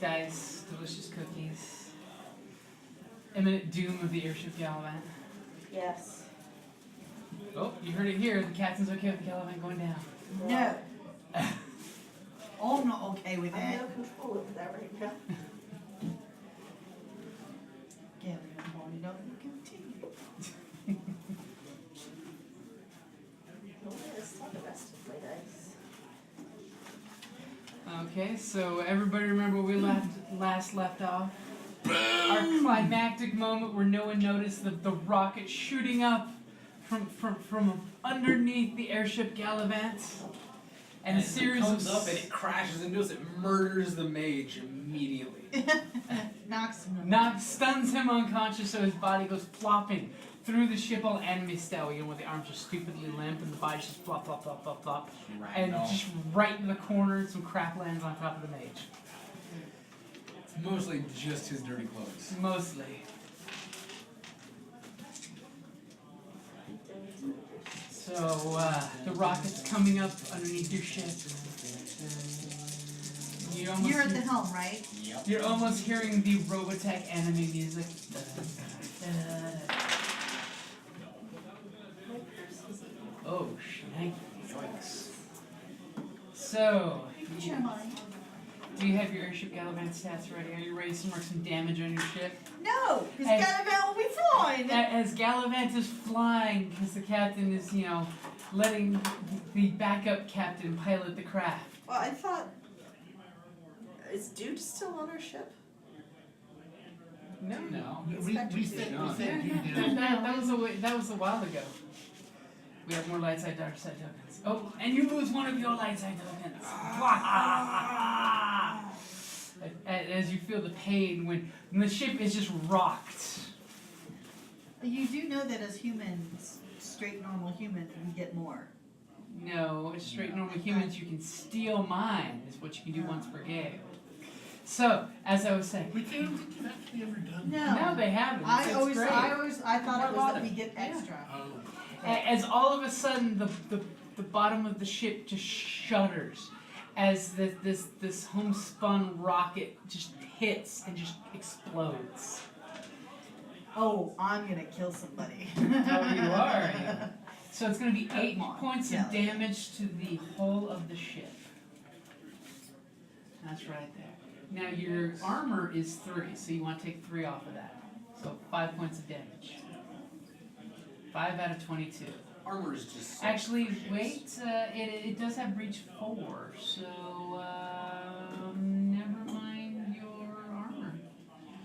dice, delicious cookies. Imminent doom of the Airship Gallivant. Yes. Oh, you heard it here. The captain's okay with the Gallivant going down. No. Oh, I'm not okay with I have that. no control over that right now. Gallivant wanted up and continue. No, it's not the rest of my dice. Okay, so everybody remember where we last left off? Our climactic moment where no one noticed the rocket shooting up from underneath the Airship Gallivant. And a series it comes of up and it crashes into us. It murders the mage immediately. Knocks him. stuns him unconscious, so his body goes flopping through the ship all anime style, where the arms are stupidly limp and the body's just flop, flop, flop, flop, flop. And just right in the corner, some crap lands on top of the mage. It's mostly just his dirty clothes. Mostly. So, the rocket's coming up underneath your ship. You're at the helm, right? Yep. You're almost hearing the Robotech anime music. Oh, yikes. So, What's your mind? do you have your Airship Gallivant stats ready? Are you ready to mark some damage on your ship? No, because Hey. Gallivant will be flying. As Gallivant is flying, because the captain is, letting the backup captain pilot the craft. Well, I thought. Is Dude still on our ship? No. We said you did. That was a while ago. We have more light side, dark side tokens. Oh, and you lose one of your light side tokens. As you feel the pain when the ship is just rocked. You do know that as humans, straight normal humans, we get more. No, as straight normal humans, you can steal mine. Is what you can do once per game. So, as I was saying, We can't think you've actually ever done no, they haven't. I It's always great. I thought it was that we get Yeah. extra. Oh. As all of a sudden the bottom of the ship just shudders as this homespun rocket just hits and just explodes. Oh, I'm gonna kill somebody. Oh, you are. So it's going to be 8 Come on, points of Kelly. damage to the hull of the ship. That's right there. Now your armor is 3, so you want to take 3 off of that. So 5 points of damage. 5 out of 22. Armor is just. So Actually, precious. wait. It does have breach 4, so never mind your armor.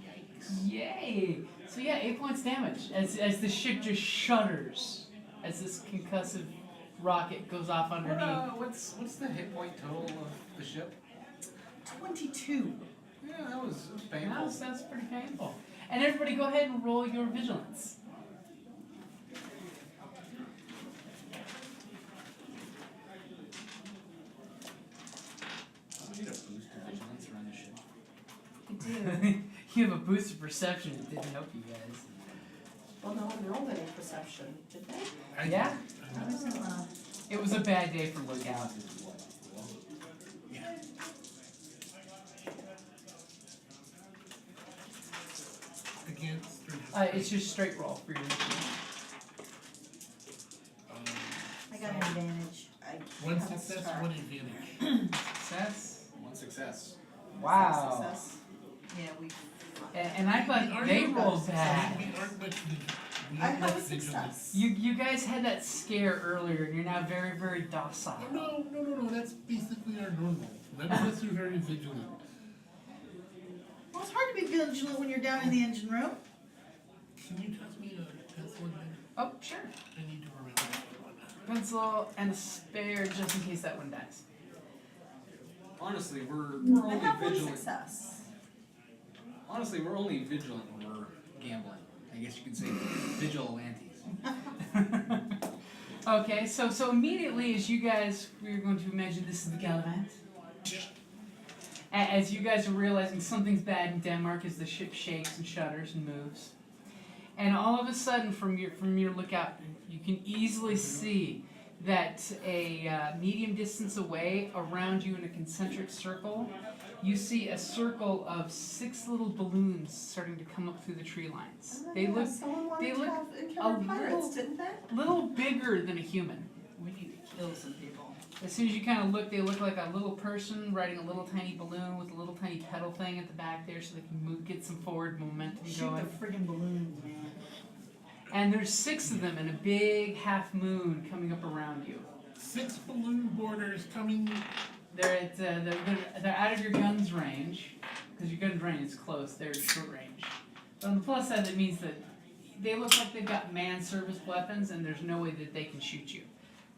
Yikes. Yay! So yeah, 8 points damage as the ship just shudders as this concussive rocket goes off underneath. What's the hit point total of the ship? 22. Yeah, that was painful. That's pretty painful. And everybody, go ahead and roll your vigilance. I need a boost of vigilance around the ship. I do. You have a boost of perception. It didn't help you guys. Well, no one rolled any perception, did they? Yeah. I was in, It was a bad day for Lookout. Yeah. Against 3. It's just straight roll for your initiative. I got an advantage. One success, one advantage. Success. 1 success. Wow. Success. Yeah, we. And I thought they rolled bad. We aren't much we I aren't have a much vigilant. success. You guys had that scare earlier, and you're now very, very docile. Oh, no, that's basically our normal. None of us are very vigilant. Well, it's hard to be vigilant when you're down in the engine room. Can you toss me a pencil again? Oh, sure. I need to remember that one. Pencil and a spare just in case that one dies. Honestly, we're I only have one vigilant. success. Honestly, we're only vigilant when we're gambling. I guess you could say vigilantes. Okay, so immediately as you guys, we're going to imagine this is the Gallivant. As you guys are realizing something's bad in Denmark as the ship shakes and shudders and moves. And all of a sudden from your lookout, you can easily see that a medium distance away around you in a concentric circle you see a circle of 6 little balloons starting to come up through the tree lines. They look Someone wanted they to look have a encounter pirates, little- didn't they? little bigger than a human. We need to kill some people. As soon as you kind of look, they look like a little person riding a little tiny balloon with a little tiny pedal thing at the back there, so they can move, get some forward momentum Shoot going. the friggin' balloons, man. And there's 6 of them in a big half moon coming up around you. 6 balloon boarders coming. They're at they're out of your gun's range, because your gun's range is close. They're short range. But on the plus side, that means that they look like they've got man-service weapons, and there's no way that they can shoot you.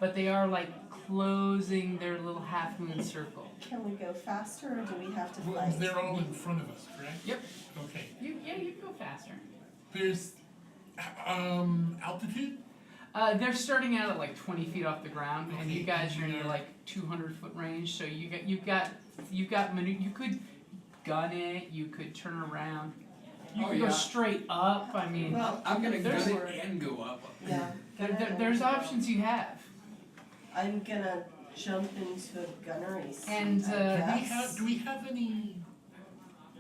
But they are like closing their little half moon circle. Can we go faster, or do we have to Well, fight? they're all in front of us, correct? Yep. Okay. You can go faster. There's altitude. They're starting out at like 20 feet off the ground, and you Okay, guys are in yeah. the like 200-foot range. So you've got you could gun it. You could turn around. You Oh, could yeah. go straight up. I mean, Well, I'm gonna There's- gun it and go up. yeah. there's options you have. I'm gonna jump into a gunnery seat, And, I guess. Do we have any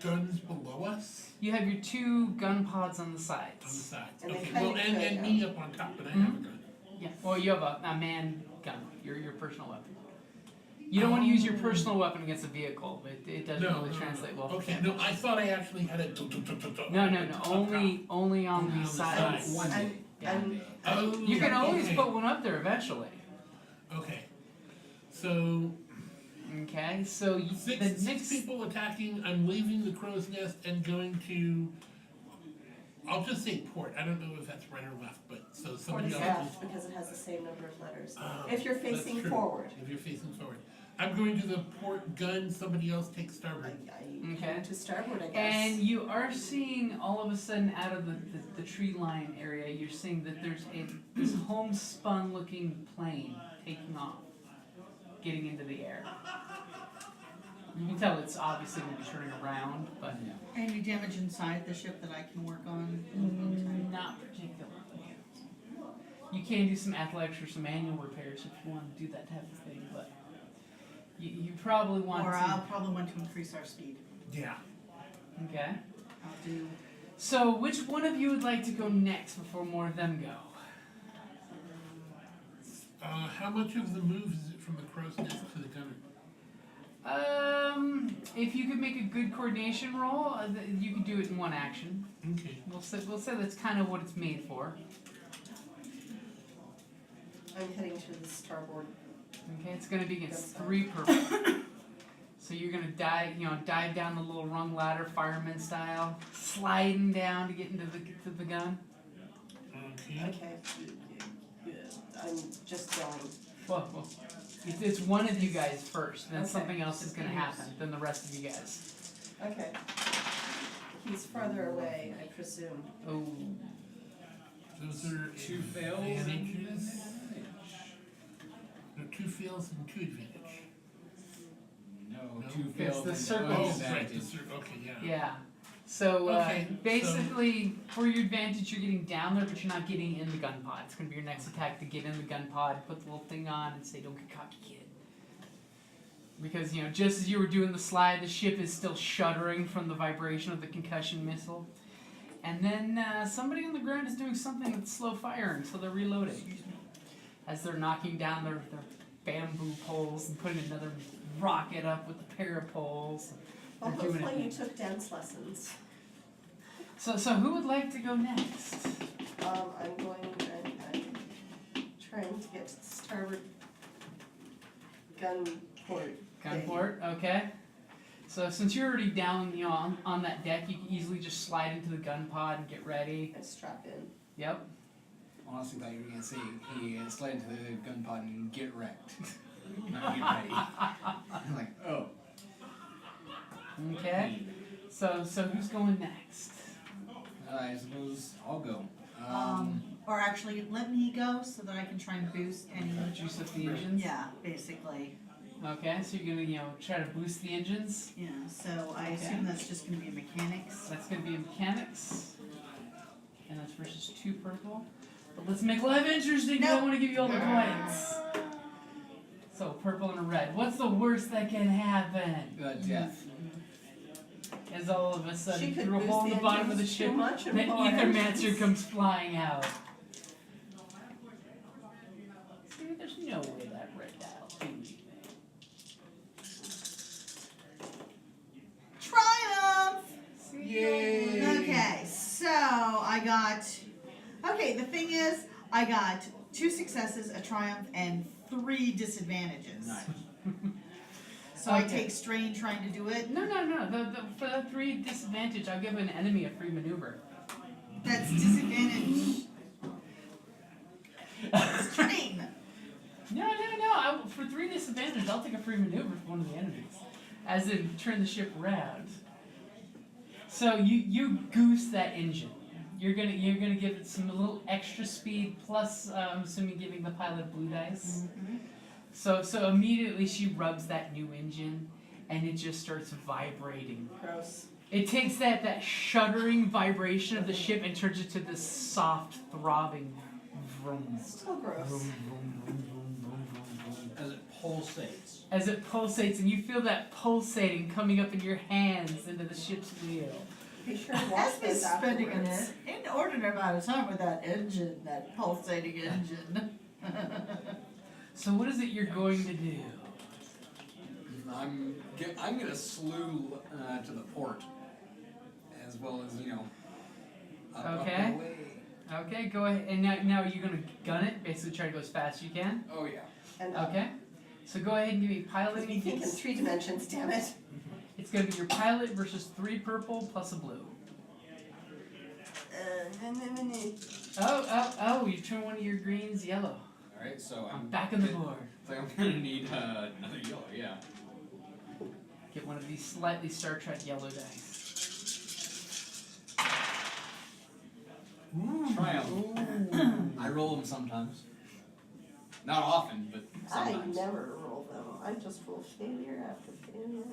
guns below us You have your 2 gun pods on the on the sides. sides? And they Okay. kinda Well, and could, me up on top, but I have a gun. Yeah. Well, you have a man gun. Your personal weapon. You don't want to use your personal weapon against a vehicle. It doesn't really translate well. for Okay, damage. no, I thought I actually had a. No. Only on Only on the the sides. sides. One I'm, day. Yeah. I'm, Oh, You can always okay. put one up there eventually. Okay. So Okay, so the six next people attacking. I'm leaving the crow's nest and going to. I'll just say port. I don't know if that's right or left, but so port somebody is else. left because it has the same number of letters. Oh, If you're that's facing true. forward. If you're facing forward, I'm going to the port gun. Somebody else takes starboard. I Okay. go to starboard, I guess. and you are seeing all of a sudden out of the tree line area, you're seeing that there's this homespun looking plane taking off, getting into the air. You can tell it's obviously going to be turning around, but Any damage inside the ship that I can work on? not particularly. You can do some athletics or some manual repairs if you want to do that type of thing, but you probably want Or to. I'll probably want to increase our speed. Yeah. Okay. I'll do, So, which one of you would like to go next before more of them go? How much of the move is it from the crow's nest to the gunner? If you could make a good coordination roll, you could do it in one action. Okay. We'll say that's kind of what it's made for. I'm heading to the starboard. Okay, it's going to be against 3 purple. So you're going to dive down the little rung ladder, fireman style, sliding down to get into the gun. Okay. Okay. I'm just going. Well, it's one of you guys first, then Okay. something else is going to happen, then the rest of you guys. Okay. He's farther away, I presume. Oh, Those are 2 fails. advantages. There are 2 fails and 2 advantage. No, No? 2 It's fails. the and circle. no Oh, right. advantage. Okay, yeah. yeah. So Okay, basically, for your advantage, you're getting down there, but you're not getting in the gun pod. It's going to be your next attack to get in the gun pod, put the little thing on, and say, "Don't get cocky, kid." Because just as you were doing the slide, the ship is still shuddering from the vibration of the concussion missile. And then somebody on the ground is doing something that's slow firing, so they're reloading. As they're knocking down their bamboo poles and putting another rocket up with a pair of poles. Well, They're doing hopefully it. you took dance lessons. So who would like to go next? I'm trying to get to the starboard gun port. Gunport, okay. So since you're already down, on that deck, you can easily just slide into the gun pod and get ready. And strap in. Yep. Honestly, thought you were gonna say he slid into the gun pod and get wrecked. Not get ready. I'm like, oh. Okay. So who's going next? I suppose I'll go. or actually, let me go so that I can try and boost any. Juice up the engines. Yeah, basically. Okay, so you're gonna try to boost the engines. Yeah, so I assume that's just gonna be mechanics. That's gonna be mechanics, and that's versus 2 purple. But let's make life interesting. I don't want to give you all the points. So purple and a red. What's the worst that can happen? Death. as all of a She sudden could through a boost hole in the the bottom of the engines too ship, much the and blow our Ethermancer engines. comes flying out. See, there's no way that red dial do anything. Triumph! See, Yay! Okay, so I got. Okay, the thing is, I got 2 successes, a triumph, and 3 disadvantages. Nice. So I Okay. take strain trying to do it. No. For the 3 disadvantage, I'll give an enemy a free maneuver. That's disadvantage. Strain! No. For 3 disadvantage, I'll take a free maneuver for one of the enemies, as in turn the ship around. So you goose that engine. You're gonna give it some little extra speed plus I'm assuming giving the pilot blue dice. So immediately she rubs that new engine, and it just starts vibrating. Gross. It takes that shuddering vibration of the ship and turns it to this soft throbbing vroom. Still gross. Vroom, vroom, vroom, vroom, vroom, vroom, vroom. As it pulsates. As it pulsates, and you feel that pulsating coming up in your hands into the ship's wheel. Be sure to wash That's me those spending an afterwards. inordinate amount of time with that engine, that pulsating engine. So what is it you're going to do? I'm gonna slew to the port, as well as up Okay. and away. Okay, go ahead. And now you're gonna gun it, basically try to go as fast as you can. Oh yeah. And Okay. So go ahead and give me because piloting. we think in 3 dimensions, damn it. It's gonna be your pilot versus 3 purple plus a blue. Oh! You turn one of your greens yellow. All right, so I'm back on the board. So I'm gonna need another yellow. Yeah. Get one of these slightly Star Trek yellow dice. Triumph. Ooh. I roll them sometimes. Not often, but I sometimes. never roll them. I just roll failure after failure.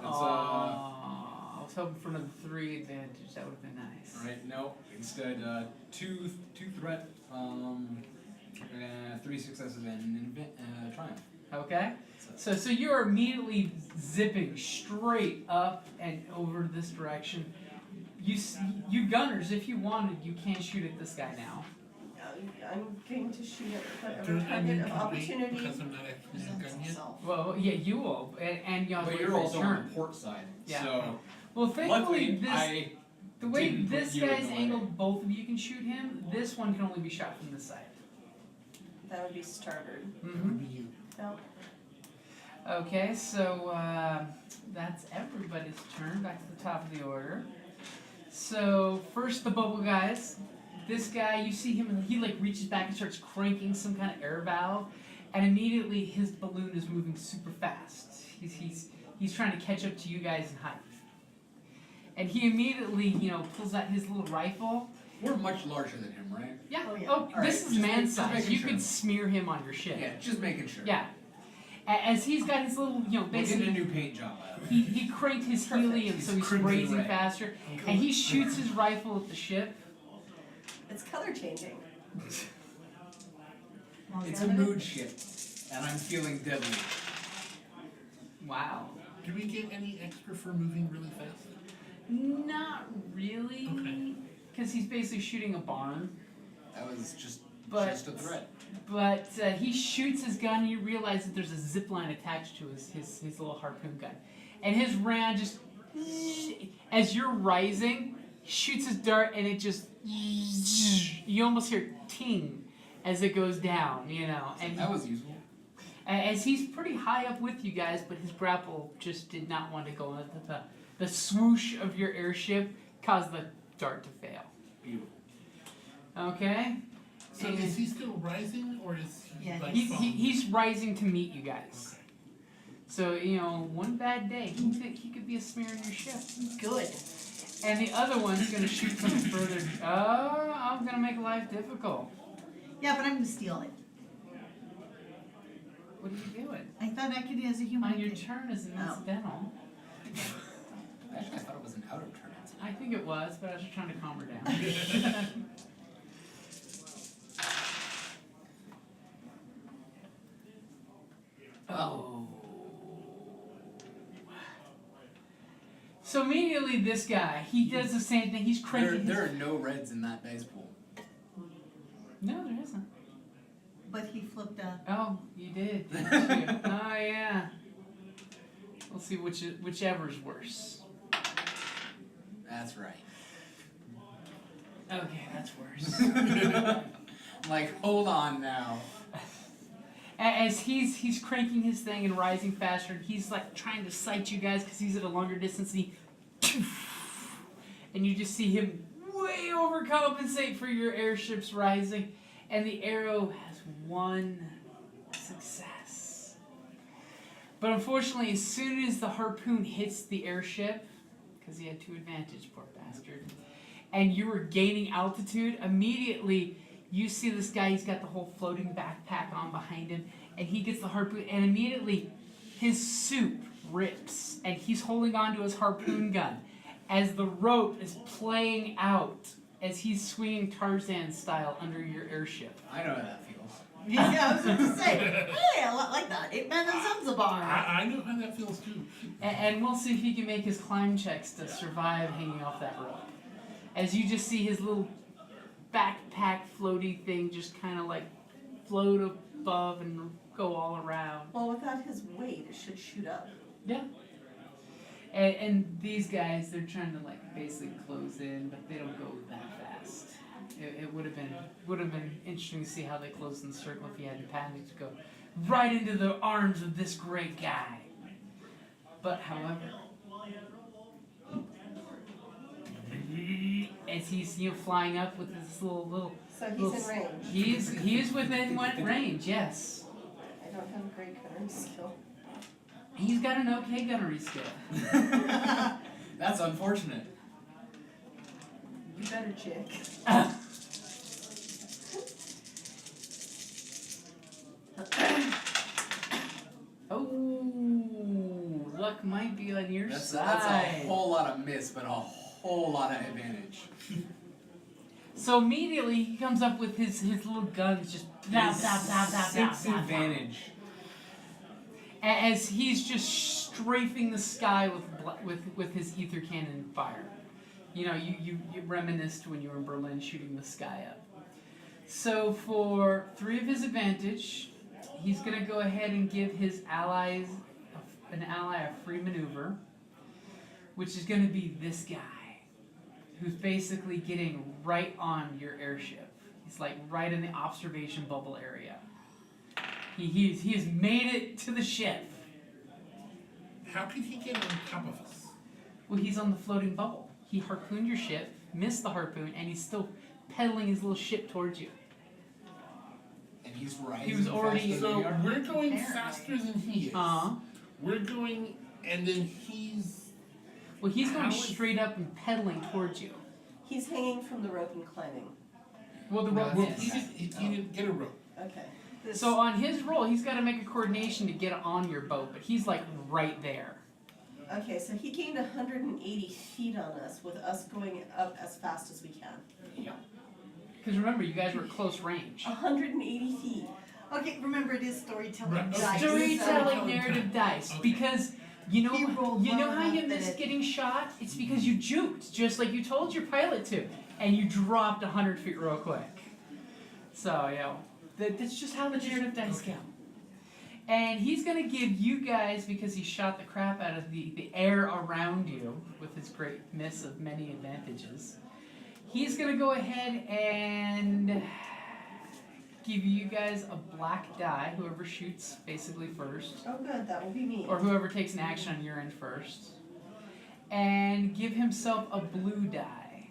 Aw, I was hoping for another 3 advantage. That would have been nice. All right, no. Instead, two threat, 3 successes and triumph. Okay. So you're immediately zipping straight up and over this direction. You gunners, if you wanted, you can shoot at this guy now. I'm going to shoot at whatever Don't I need target of to wait opportunity. because I'm not actually a gun yet? Well, yeah, you will, and you'll have to But wait you're for his also on turn. the port side. Yeah. So Well, thankfully, luckily, the way didn't put this you in guy's the way. angled, both of you can shoot him. This one can only be shot from this side. That would be starboard. Mm-hmm. You. No. Okay, so that's everybody's turn. Back to the top of the order. So first, the bubble guys. This guy, you see him, and he like reaches back and starts cranking some kind of air valve, and immediately his balloon is moving super fast. He's trying to catch up to you guys in height, and he immediately pulls out his little rifle. we're much larger than him, right? Yeah. Oh, yeah. Oh, All this right, is just man just size. making You sure. could smear him on your ship. Yeah, just making sure. Yeah. As he's got his little, We're getting a basically, new paint job out of it. he cranked his Perfect. helium, He's so he's crimson raising red. faster, and he shoots his rifle at the ship. It's color changing. Well, It's is a that mood shift, and I'm feeling deadly. Wow. Do we get any extra for moving really fast? Not really, Okay. because he's basically shooting a barn. That was just But- a threat. But he shoots his gun, and you realize that there's a zip line attached to his little harpoon gun. And his round just, as you're rising, shoots his dart, and it just, you almost hear ting as it goes down, And That was useful. as he's pretty high up with you guys, but his grapple just did not want to go on. The swoosh of your airship caused the dart to fail. Beautiful. Okay? So And is he still rising or is he Yeah, like he's rising to meet you guys. So, one bad day, he could be a smear in your ship. good? And the other one's gonna shoot from further. Oh, I'm gonna make life difficult. Yeah, but I'm gonna steal it. What are you doing? I thought I could as a human. On your could- turn is an Oh. incidental. Actually, I thought it was an out of turn. I think it was, but I was just trying to calm her down. Oh. So immediately this guy, he does the same thing. He's cranking There are no reds in that dice pool. No, there isn't. But he flipped a. Oh, you did, didn't you? Oh, yeah. We'll see whichever's worse. That's right. Okay, that's worse. Like, hold on now. As he's cranking his thing and rising faster, and he's like trying to sight you guys because he's at a longer distance, and you just see him way overcompensate for your airships rising, and the arrow has one success. But unfortunately, as soon as the harpoon hits the airship, because he had 2 advantage, poor bastard, and you were gaining altitude, immediately you see this guy, he's got the whole floating backpack on behind him, and he gets the harpoon, and immediately his suit rips, and he's holding on to his harpoon gun as the rope is playing out as he's swinging Tarzan style under your airship. I know how that feels. Yeah, I was going to say, hey, a lot like that. 8 Men in Zanzibar. I know how that feels too. And we'll see if he can make his climb checks to survive hanging off that rope. As you just see his little backpack floaty thing just kind of like float above and go all around. Well, without his weight, it should shoot up. Yeah. And these guys, they're trying to like basically close in, but they don't go that fast. It would have been interesting to see how they closed in the circle if you hadn't panicked to go right into the arms of this great guy. But however, as he's flying up with his little So he's in range. he is within what range, yes. I don't have a great gunnery skill. He's got an okay gunnery skill. That's unfortunate. You better check. Oh, luck might be on your That's side. a whole lot of miss, but a whole lot of advantage. So immediately he comes up with his little guns, just blah, blah, blah, blah, blah, 6 blah, blah. advantage. As he's just strafing the sky with his ether cannon fire. You reminisced when you were in Berlin shooting the sky up. So for 3 of his advantage, he's going to go ahead and give his ally a free maneuver, which is going to be this guy, who's basically getting right on your airship. He's like right in the observation bubble area. He has made it to the ship. How could he get on top of us? Well, he's on the floating bubble. He harpooned your ship, missed the harpoon, and he's still pedaling his little ship towards you. And he's rising He was already- faster than So we are. we're going Apparently. faster than he is. We're going, and then he's. Well, he's going How is- straight up and pedaling towards you. He's hanging from the rope and climbing. Well, the No, rope Well, that's- is. he didn't get a rope. Okay. This, So on his roll, he's got to make a coordination to get on your boat, but he's like right there. okay, so he gained 180 feet on us with us going up as fast as we can. Because remember, you guys were at close range. 180 feet. Okay, remember it is storytelling Right, okay. dice. Storytelling Storytelling narrative time. dice, Okay. because you He know rolled well how you enough missed that it- getting shot. It's because you juked, just like you told your pilot to, and you dropped 100 feet real quick. So that's just how the narrative dice go. And he's gonna give you guys, because he shot the crap out of the air around you with his great miss of many advantages. He's gonna go ahead and give you guys a black die, whoever shoots basically first, Oh, good, that will be me. or whoever takes an action on your end first, and give himself a blue die.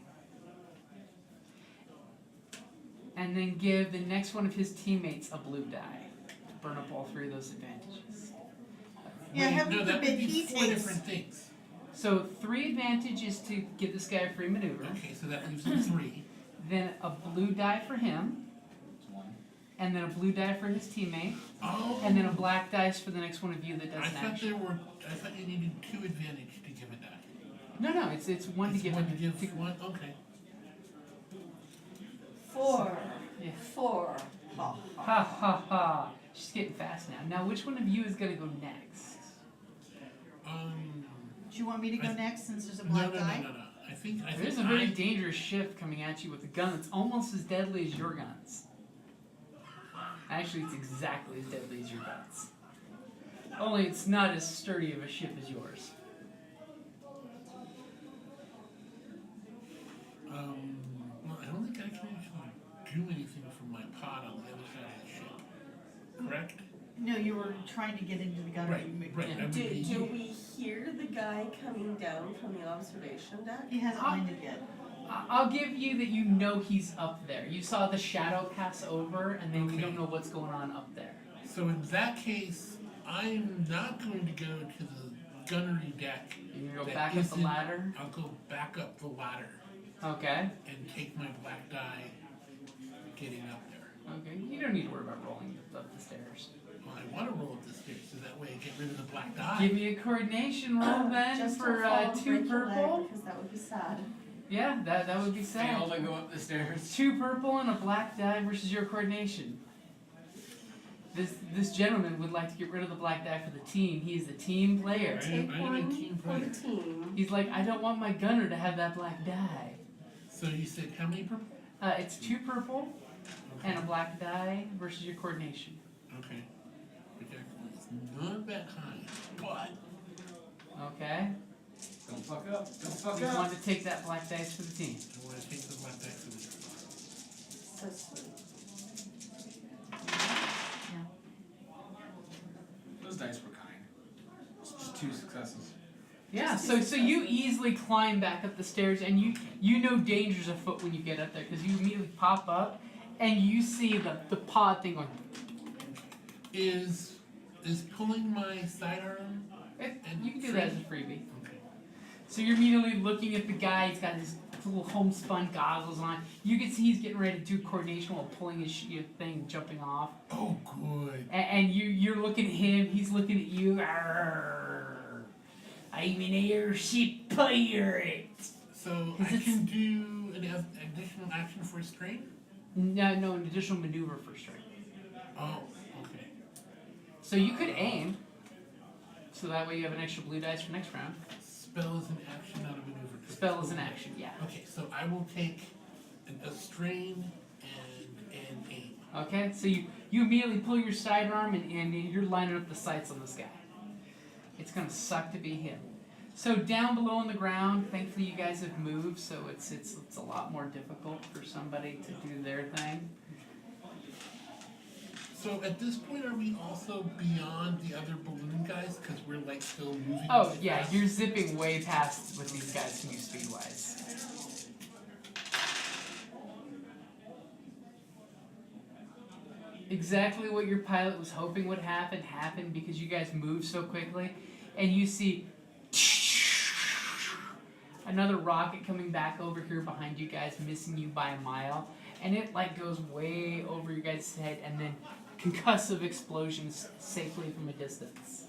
And then give the next one of his teammates a blue die to burn up all 3 of those advantages. Yeah, Wait, heaven no, that would forbid be he 4 takes. different things. So 3 advantage is to give this guy a free maneuver, Okay, so that leaves him 3. then a blue die for him, It's 1. and then a blue die for his teammate, Oh. and then a black dice for the next one of you that I does an thought action. I thought you needed 2 advantage to give a die. No, it's one It's to give one him. to give one. Okay. 4. Yeah. 4. Ha, ha. Ha ha ha. She's getting fast now. Now, which one of you is gonna go next? Do you want me to go next since there's a No, black no, die? no, no, no. I think There's a very dangerous shift coming at you with a gun that's almost as deadly as your guns. Actually, it's exactly as deadly as your guns. Only it's not as sturdy of a ship as yours. Well, I don't think I can actually do anything from my pod on the other side of the ship. Correct? No, you were trying to get into the gunnery. Right. Yeah. I would Do be- we hear the guy coming down from the observation deck? He hasn't landed yet. I'll give you that you know he's up there. You saw the shadow pass over, and then you Okay. don't know what's going on up there. So in that case, I'm not going to go to the gunnery deck. You can go that back up the isn't- ladder. I'll go back up the ladder Okay. and take my black die getting up there. Okay. You don't need to worry about rolling up the stairs. Well, I want to roll up the stairs so that way I get rid of the black die. Give me a coordination roll then Just for don't fall and 2 break your leg, purple. because that would be sad. Yeah, that would be Fail sad. to go up the stairs. 2 purple and a black die versus your coordination. This gentleman would like to get rid of the black die for the team. He is the team player. Take I am a one team for the player. team. He's like, I don't want my gunner to have that black die. So you said how many purple? It's 2 purple and a black die versus your coordination. Okay. Which actually is not that high, but Okay. Don't fuck up. Don't fuck You up. want to take that black dice for the team. I want to take the black die for the So sweet. Those dice were kind. It's just 2 successes. Yeah, Just so use you it. easily climb back up the stairs, and you know dangers afoot when you get up there, because you immediately pop up, and you see the pod thing going. Is pulling my sidearm? You can do that as a freebie. Okay. So you're immediately looking at the guy. He's got his little homespun goggles on. You can see he's getting ready to do coordination while pulling his thing, jumping off. Oh, good. And you're looking at him. He's looking at you. Arrgh. I'm an airship pirate. So Is I it- can do an additional action for strain? No, an additional maneuver for strength. Oh, okay. So you could aim. So that way you have an extra blue dice for next round. Spell is an action, not a maneuver. Spell is an action, yeah. Okay, so I will take a strain and aim. Okay, so you immediately pull your sidearm and you're lining up the sights on this guy. It's gonna suck to be him. So down below on the ground, thankfully you guys have moved, so it's a lot more difficult for somebody to do their thing. So at this point, are we also beyond the other balloon guys? Because we're like still moving. Oh really yeah, fast? you're zipping way past what these guys can do speed wise. Exactly what your pilot was hoping would happen happened because you guys moved so quickly, and you see another rocket coming back over here behind you guys, missing you by a mile, and it like goes way over your guys' head, and then concussive explosions safely from a distance.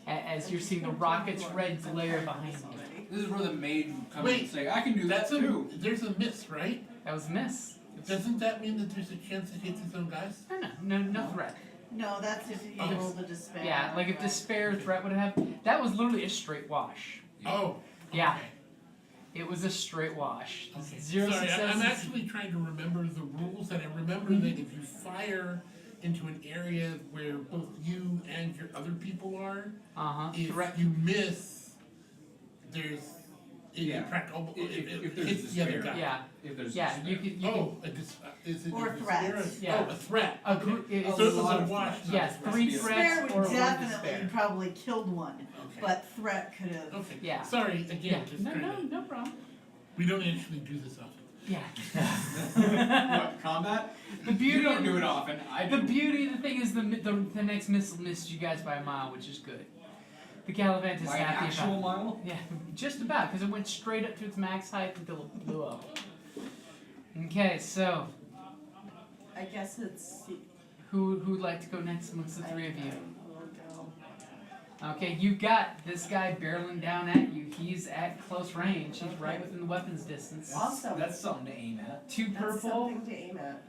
As you're seeing the rocket's red glare behind you. This is where the maid comes Wait, and say, I can do that too. There's a miss, right? That was a miss. Doesn't that mean that there's a chance it hits its own guys? No threat. No, that's if you Oh. roll the despair. Yeah, like if despair threat would have, that was literally a straight wash. Oh. Yeah. Okay. It was a straight wash. Okay. Zero Sorry, successes. I'm actually trying to remember the rules, and I remember that if you fire into an area where both you and your other people are, if Threat. you miss, there's Yeah. impractical. If there's hits the other despair. guy. Yeah, If there's yeah. despair. You could. Oh, is it Or a threats. despair? Yeah. Oh, a threat. A Okay. group. So it was lot a of wash. threats. not Yes, a threat. 3 Despair threats would or one definitely despair. probably killed one, Okay. but threat could have. Okay. Yeah. Sorry again. Yeah. Just No, trying no, to. no problem. We don't actually do this often. Yeah. What, combat? The beauty. You don't do it often. I do. The beauty of the thing is the next missile missed you guys by a mile, which is good. The Gallivant is By an happy actual about. mile? Yeah, just about, because it went straight up to its max height until it blew up. Okay, so I guess it's. who'd like to go next amongst the three of you? We'll go. Okay, you've got this guy barreling down at you. He's at close range. He's right within the weapons distance. Awesome. That's something to aim at. 2 That's purple. something to aim at.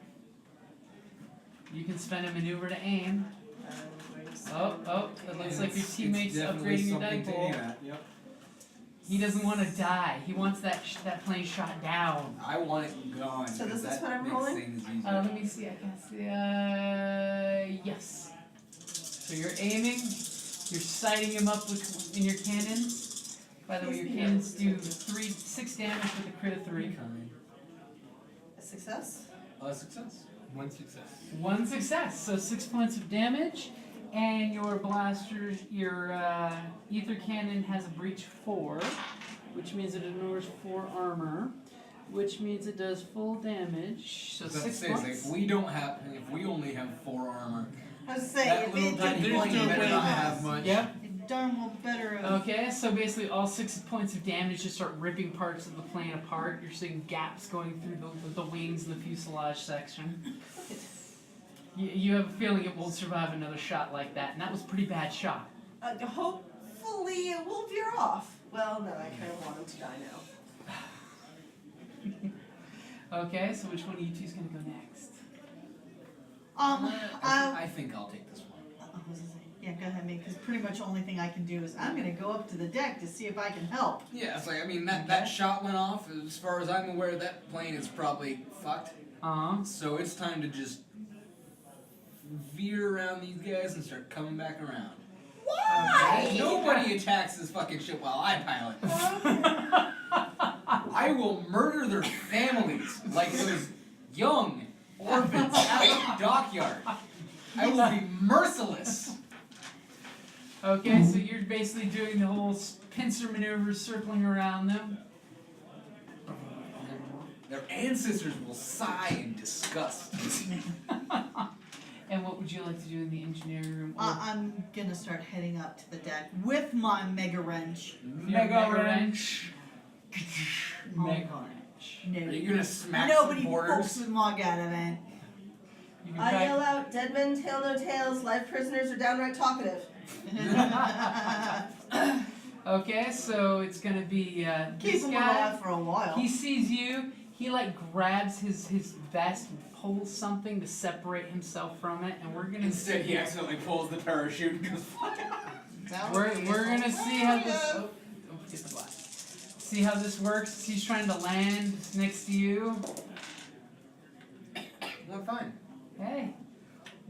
You can spend a maneuver to aim. I'm going to Oh, spend it looks like your It's teammates definitely upgrading your something die to pool. aim at. Yep. He doesn't want to die. He wants that plane shot down. I want it gone. So because this is that what I'm makes rolling? things easier. Let me see. I can see. Yes. So you're aiming. You're sighting him up in your cannons. By the way, your cannons do 6 damage with a crit of 3. Kind. A success? Success. One success. 1 success. So 6 points of damage. And your blaster, your ether cannon has a breach 4, which means it ignores 4 armor, which means it does full damage. So 6 points. If we only have 4 armor, I was saying, that if little it tiny didn't plane no better way not that- have much. Yep. it darn well better have. Okay, so basically all 6 points of damage just start ripping parts of the plane apart. You're seeing gaps going through the wings and the fuselage section. You have a feeling it won't survive another shot like that, and that was a pretty bad shot. Hopefully it will veer off. Well, no, I kind of want him to die now. Okay, so which one of you two is going to go next? I think I'll take this one. Yeah, go ahead, because pretty much the only thing I can do is I'm gonna go up to the deck to see if I can help. Yeah, it's like, I mean, that shot went off. As far as I'm aware, that plane is probably fucked. So it's time to just veer around these guys and start coming back around. Why? Nobody attacks this fucking ship while I pilot. I will murder their families like those young orphans out of the dockyard. I will be merciless. Okay, so you're basically doing the whole pincer maneuver, circling around them. Their ancestors will sigh in disgust. And what would you like to do in the engineering room? I'm gonna start heading up to the deck with my mega wrench. Mega wrench. Mega Oh, wrench. no. Are you gonna smack Nobody some pokes borders? the mug out of it. You can I back- yell out, dead men tell no tales, live prisoners are downright talkative. Okay, so it's gonna be Keep this him guy. alive for a while. He sees you. He like grabs his vest and pulls something to separate himself from it, and we're gonna Instead, see. he accidentally pulls the parachute and goes. We're gonna see how this. Oh, don't forget the blast. See how this works. He's trying to land next to you. Well, fine. Hey,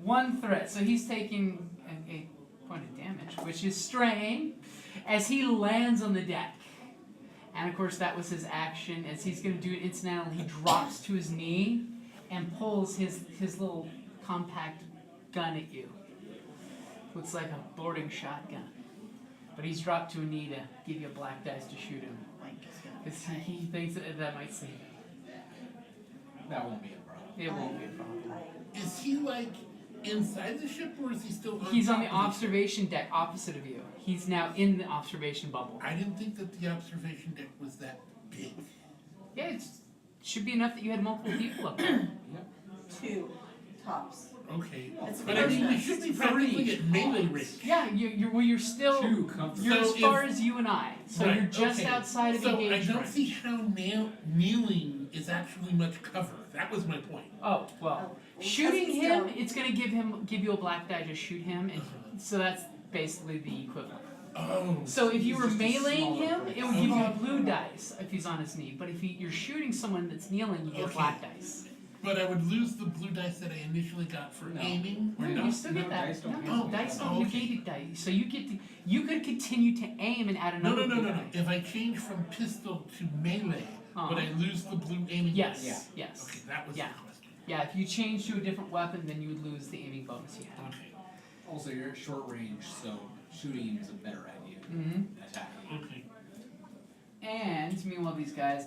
1 threat. So he's taking a point of damage, which is strain, as he lands on the deck. And of course, that was his action. As he's going to do it incidentally, he drops to his knee and pulls his little compact gun at you. Looks like a boarding shotgun. But he's dropped to a knee to give you a black dice to shoot him. Because he thinks that might save him. That won't be a problem. It won't be a problem. Is he like inside the ship or is he still on He's on the top of the ship? observation deck opposite of you. He's now in the observation bubble. I didn't think that the observation deck was that big. Yeah, it should be enough that you had multiple people up there. 2 tops. Okay. It's But I mean, we should be practically at melee range. Yeah, you're still Too comfortable. you're So as far if- as you and I. So Right, you're just okay. outside of So I engagement. don't see how kneeling is actually much cover. That was my point. Oh well, Oh, shooting because he's him, down. it's gonna give you a black die. Just shoot him, and so that's basically the equivalent. Oh. So if you He's were just a meleeing smaller him, person. it would give you a blue dice if he's on his knee. But if you're shooting someone that's kneeling, you get Okay. black dice. But I would lose the blue dice that I initially got for No. aiming, or No, no? you still get No, that. dice don't No, cancel. dice don't Okay. negate dice. So you could continue to aim and add No, another no, no, blue no, no. die. If I change from pistol to melee, Uh-huh. would I lose the blue aiming? Yes, dice? yes. Okay, that was Yeah. the question. Yeah, if you change to a different weapon, then you would lose the aiming bonus you have. Okay. Also, you're at short range, so shooting him is a better idea Mm-hmm. than attacking. Okay. And meanwhile, these guys,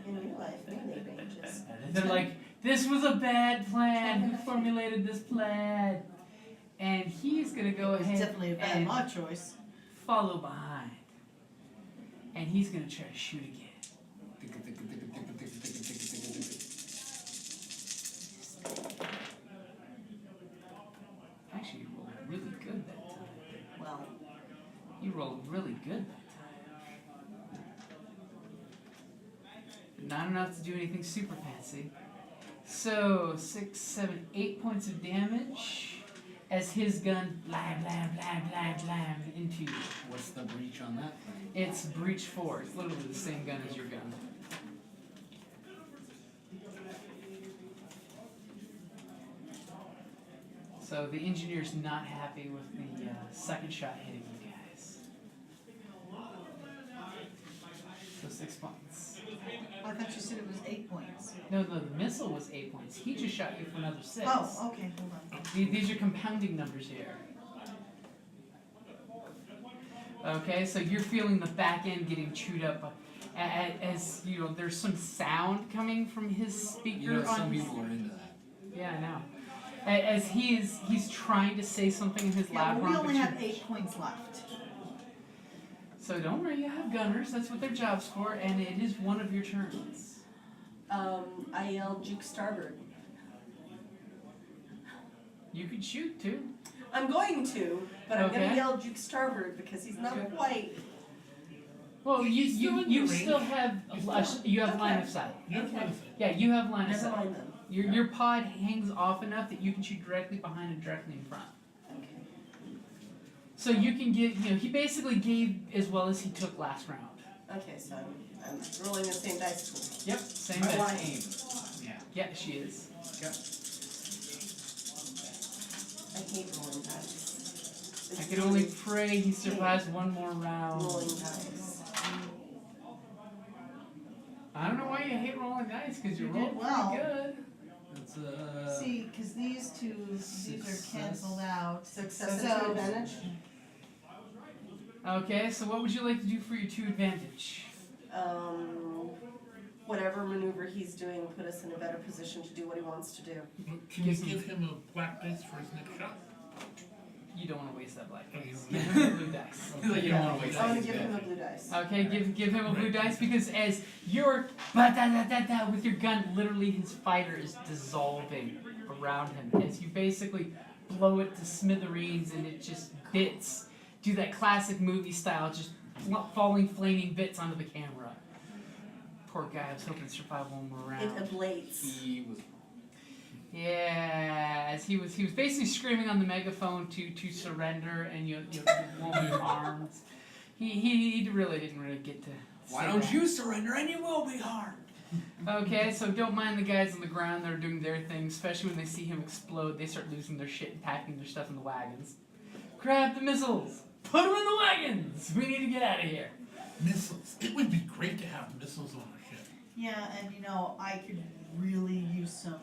In real life, melee ranges. they're like, "This was a bad plan. Who formulated this plan?" And he's gonna go It's ahead definitely a bad and mod choice. follow behind, and he's gonna try to shoot again. Actually, you rolled really good that time. Well, You rolled really good that time. But not enough to do anything super fancy. So, 6, 7, 8 points of damage. as his gun blam blam blam blam blam into you. What's the breach on that thing? It's breach 4. It's literally the same gun as your gun. So the engineer's not happy with the second shot hitting you guys. So 6 points. I thought you said it was 8 points. No, the missile was 8 points. He just shot you for another 6. Oh, okay, hold on. These are compounding numbers here. Okay, so you're feeling the back end getting chewed up as you know. There's some sound coming from his speaker. You know, on some his- people are into that. Yeah, I know. As he's trying to say something in his Yeah, loud but we horn, only but have you- 8 points left. So don't worry, you have gunners. That's what their job's for, and it is one of your turns. I yelled juke starboard. You could shoot too. I'm going to, but I'm Okay. gonna yell juke starboard because he's not Okay. white. Well, He's still in you your still range. have you have line of sight. You have Okay. one thing. Yeah, you have line of Never sight. mind then. Your pod hangs off enough that you can shoot directly behind and directly in front. Okay. So you can get, he basically gave as well as he took last round. Okay, so I'm rolling the same dice pool. Yep, same I dice. want to aim. Yeah. Yeah, she is. I hate rolling dice. I It's can only really pray he survives one more round. rolling dice. I don't know why you hate rolling dice, because you You rolled did well. pretty good. It's See, because these are canceled out. Success So- to advantage. Okay, so what would you like to do for your 2 advantage? Whatever maneuver he's doing, put us in a better position to do what he wants to do. Can you give him a black dice for his next shot? You don't want to waste that black Oh, you dice. don't Give him a blue dice. like you don't want to waste I want that. to give him a blue dice. Okay, give him a blue dice because as you're ba-da-da-da-da with your gun, literally his fighter is dissolving around him as you basically blow it to smithereens and it just bits. Do that classic movie style, just falling flaming bits onto the camera. Poor guy, I was hoping to survive one more It round. ablates. He was. Yeah, as he was basically screaming on the megaphone to surrender and you won't move arms. He really didn't get to. Why say don't that. you surrender and you will be harmed? Okay, so don't mind the guys on the ground that are doing their thing, especially when they see him explode. They start losing their shit and packing their stuff in the wagons. Grab the missiles! Put them in the wagons! We need to get out of here. Missiles. It would be great to have missiles on our ship. Yeah, and I could really use some,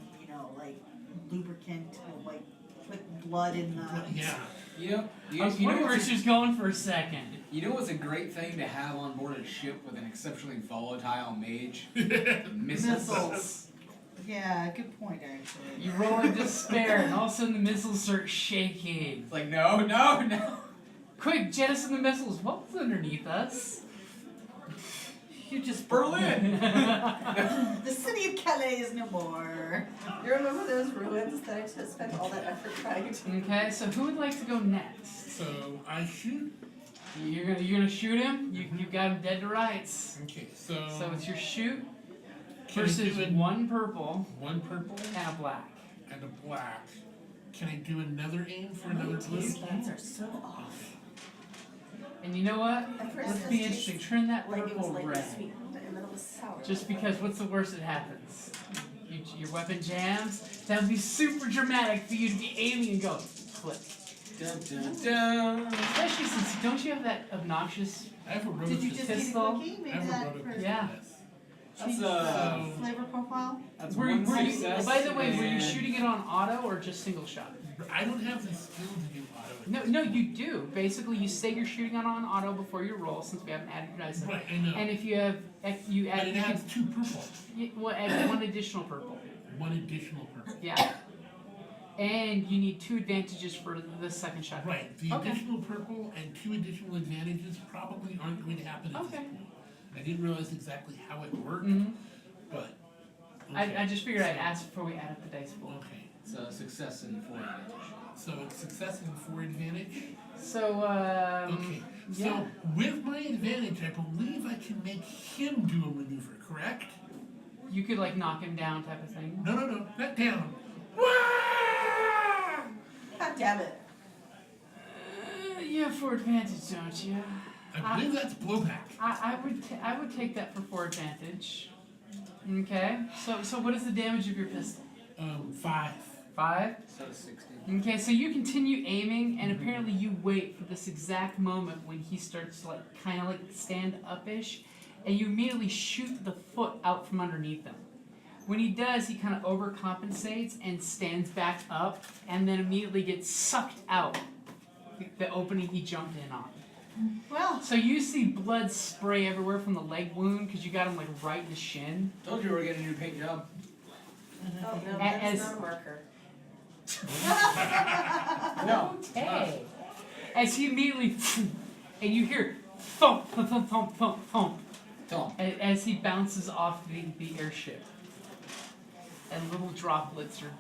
like lubricant to like put blood in the. Yeah. You know, I was wondering where she was going for a second. you know what's a great thing to have on board a ship with an exceptionally volatile mage? Missiles. Yeah, good point actually. You roll in despair, and all of a sudden the missiles start shaking. It's like, no. Quick, jettison the missiles. What was underneath us? You just Berlin. The city of Calais is no more. You remember those ruins that I just spent all that effort trying to? Okay, so who would like to go next? So I shoot. You're gonna shoot him. You got him dead to rights. Okay, so. So it's your shoot can I versus do it- one purple one purple and a black. and a black. Can I do another aim for another blue? Taste buds are so off. And you know what? At first Let's it be tastes interesting. Turn that Like it was purple like red. sweet, and then it was sour. Just because what's the worst that happens? Your weapon jams. That would be super dramatic for you to be aiming and go click. Dun, dun, dun. Especially since don't you have that obnoxious? I have a road Did you to- just eat a Pistol. cookie? I Maybe have a that road for to- Yeah. yes. That's So- flavor profile? that's Were one you, success. by the way, were you and- shooting it on auto or just single shot? I don't have the skill to do auto. No, you do. Basically, you say you're shooting it on auto before you roll, since we haven't added your dice. Right, I know. And if you have, you But add, it you adds 2 purple. well, add one additional purple. 1 additional purple. Yeah. And you need 2 advantages for the second shot. Right, the Okay. additional purple and 2 additional advantages probably aren't going to happen at this Okay. point. I didn't realize exactly how it worked, hmm but. I just figured I'd ask before we added the dice pool. Okay, It's a success in 4 advantage. so it's success and 4 advantage. So, Okay, so yeah. with my advantage, I believe I can make him do a maneuver, correct? You could like knock him down type of thing. No, not down. Wah! God damn it. You have 4 advantage, don't you? I believe that's blowback. I would take that for 4 advantage. Okay. So what is the damage of your pistol? 5. 5. So 60. Okay, so you continue aiming, and apparently you wait for this exact moment when he starts to kind of stand up-ish, and you immediately shoot the foot out from underneath him. When he does, he kind of overcompensates and stands back up, and then immediately gets sucked out the opening he jumped in on. Well, So you see blood spray everywhere from the leg wound because you got him right in the shin. Told you we were getting a new paint job. Oh, no, As- that's not a marker. No. Hey. As he immediately, and you hear thump, thump, thump, thump, thump, thump, Tell him. as he bounces off the airship. And little droplets are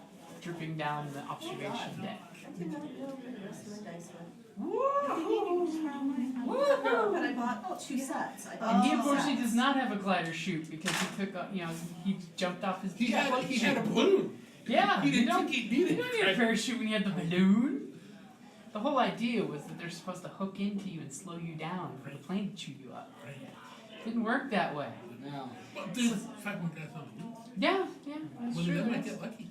dripping down the observation deck. I did not know where the rest of my dice went. woohoo! But I bought 2 sets. I bought And he 2 unfortunately sets. does not have a glider chute because he took, he jumped off his He had a chute. balloon. Yeah, He you didn't don't, think he you needed don't need a it. parachute when you have the balloon. The whole idea was that they're supposed to hook into you and slow you down for the plane to chew you up. Right. Didn't work that way. No. Well, there's 5 more guys on the loose. Yeah, that's Well, true. they might get lucky.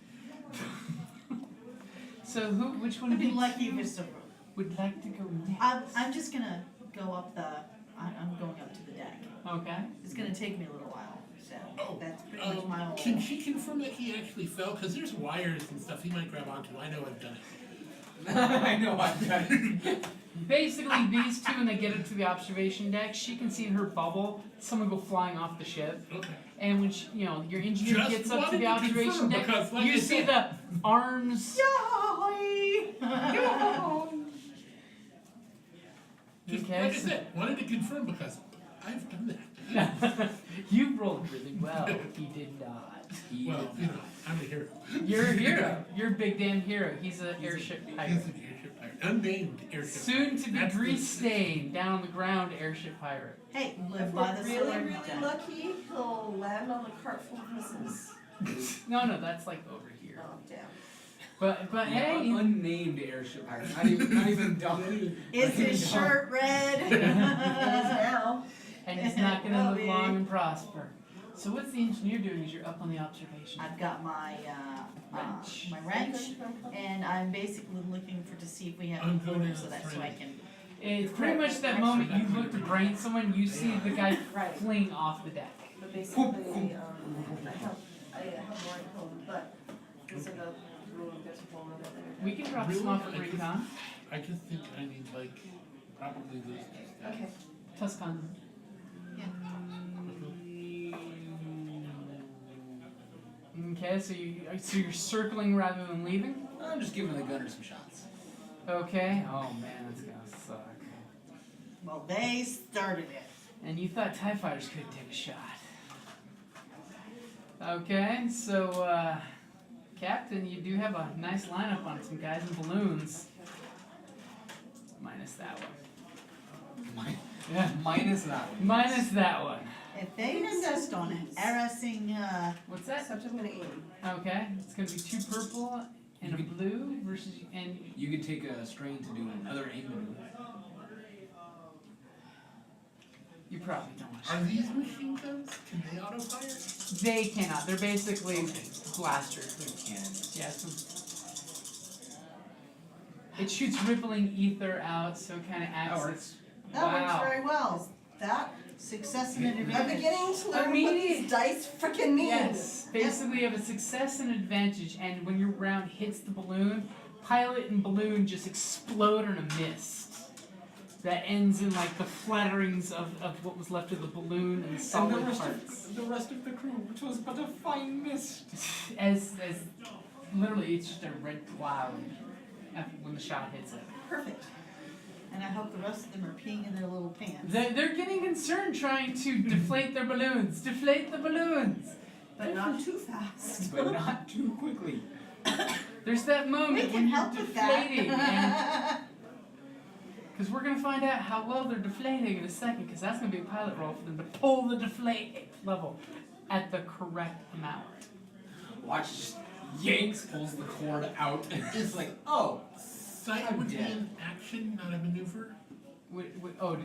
So which one I'd of be you lucky if it's the. would like to go next? I'm just gonna go up the. I'm going up to the deck. Okay. It's gonna take me a little while, so Oh, that's pretty much my whole. Can she confirm that he actually fell? Because there's wires and stuff he might grab onto. I know I've done it. I know I've done it. Basically, these two, when they get up to the observation deck, she can see in her bubble someone go flying off the ship. Okay. And when she, your engineer Just gets up to wanted the to observation confirm, deck, because like you I see said- the arms. Just Okay, like I so- said, wanted to confirm because I've done that. You rolled really well. He did not. Well, I'm a hero. You're a hero. You're a big damn hero. He's an airship He's pirate. an airship pirate. Unnamed airship Soon to be That's the- grease stained down on the ground airship pirate. Hey, live If by we're the really, sword. really lucky, he'll land on a cart full of missiles. No, that's over here. Oh, damn. But Yeah, hey, unnamed airship pirate. Not even donkey. Is his shirt red? It is now. and he's not gonna live Well, long and prosper. So what's the engineer doing as you're up on the observation? I've got my Wrench. my wrench, and I'm basically looking to see if we have I'm a going corner to so that the so I fridge. can. It's pretty much that moment you look to brain someone, you see the guy Right. fling off the deck. But basically, I have more at home, but there's like a room, there's a whole other thing. We can drop Really? some off at I just- recon. I just think I need probably those two. Okay. Tuscan. Okay, so you're circling rather than leaving. I'm just giving the gunner some shots. Okay. Oh man, that's gonna suck. Well, they started it. And you thought TIE fighters couldn't take a shot. Okay, so Captain, you do have a nice lineup on some guys in balloons. Minus that one. Yeah. Minus that one. Minus that one. If they insist on harassing, What's that? Except I'm gonna aim. Okay, it's gonna be 2 purple and a blue versus and You could take a strain to do another aim maneuver. you probably don't. Are these machine guns? Can they auto fire? They cannot. They're basically blasters. They're cannons. Yeah. So it shoots rippling ether out, so it kind of acts. That works. that Wow. works very well. That, Success and an I'm advantage. beginning to learn what Immediate- these dice frickin' mean. Yes, basically you have a success and advantage, and when your round hits the balloon, pilot and balloon just explode in a mist that ends in the flatterings of what was left of the balloon and the solid parts. The rest of the crew, which was but a fine mist. As literally it's just a red cloud when the shot hits it. Perfect. And I hope the rest of them are peeing in their little pants. They're getting concerned trying to deflate their balloons. Deflate the balloons! But not too fast. But not too quickly. There's that We moment can when you're help with deflating and that. because we're going to find out how well they're deflating in a second, because that's going to be a pilot roll for them to pull the deflate level at the correct amount. Watch just yanks, pulls the cord out, and it's like, oh, sight would be an action, not a maneuver? Oh,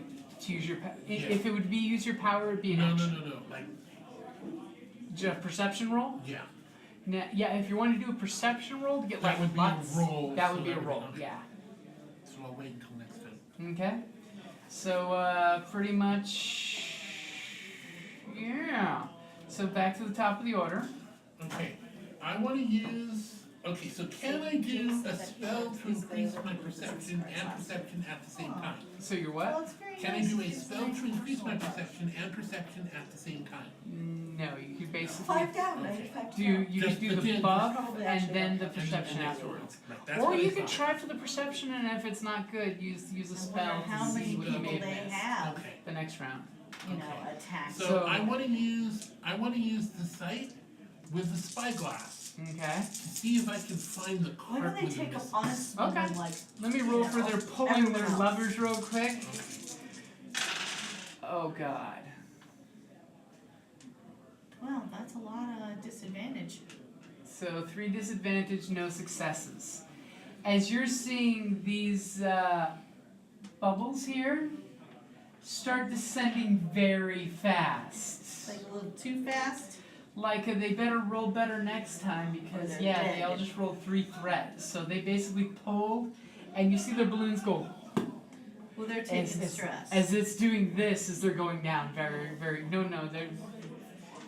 to use your Yeah. if it would be use your power, it'd be an No, action. no, like, Perception roll. yeah. Now, yeah, if you want to do a perception roll to get That like would be a lots, roll, that so would be a that would roll. be- Yeah. So I'll wait until next time. Okay. So pretty much, yeah. So back to the top of the order. Okay, I wanna use, okay, so can I do a spell to increase my perception and perception at the same time? So you're Well, what? it's very Can I nice do a to use spell the to increase my perception and perception at the same time? No, you basically 5 down, Okay. 95 do down. you Just do the again, buff probably and actually then the not. perception And then- afterwards. Right, that's Or what I you could thought. try for the perception, and if it's not good, use a I wonder spell how to many see what you people may they miss have, Okay, the next round. you know, Okay. attack. so I wanna use the sight with the spyglass Okay. to see if I can find the Why cart don't they with the take up missiles. honest Okay. women like, Let me you roll know, for their pulling everyone their else? levers real quick. Okay. Oh God. Well, that's a lot of disadvantage. So 3 disadvantage, no successes. As you're seeing these bubbles here start descending very fast. It's like a little too fast. Like they better roll better next time because they're yeah, they dead. all just rolled 3 threats. So they basically pulled, and you see their balloons go Well, they're taking stress. as it's doing this as they're going down. Very no, they're.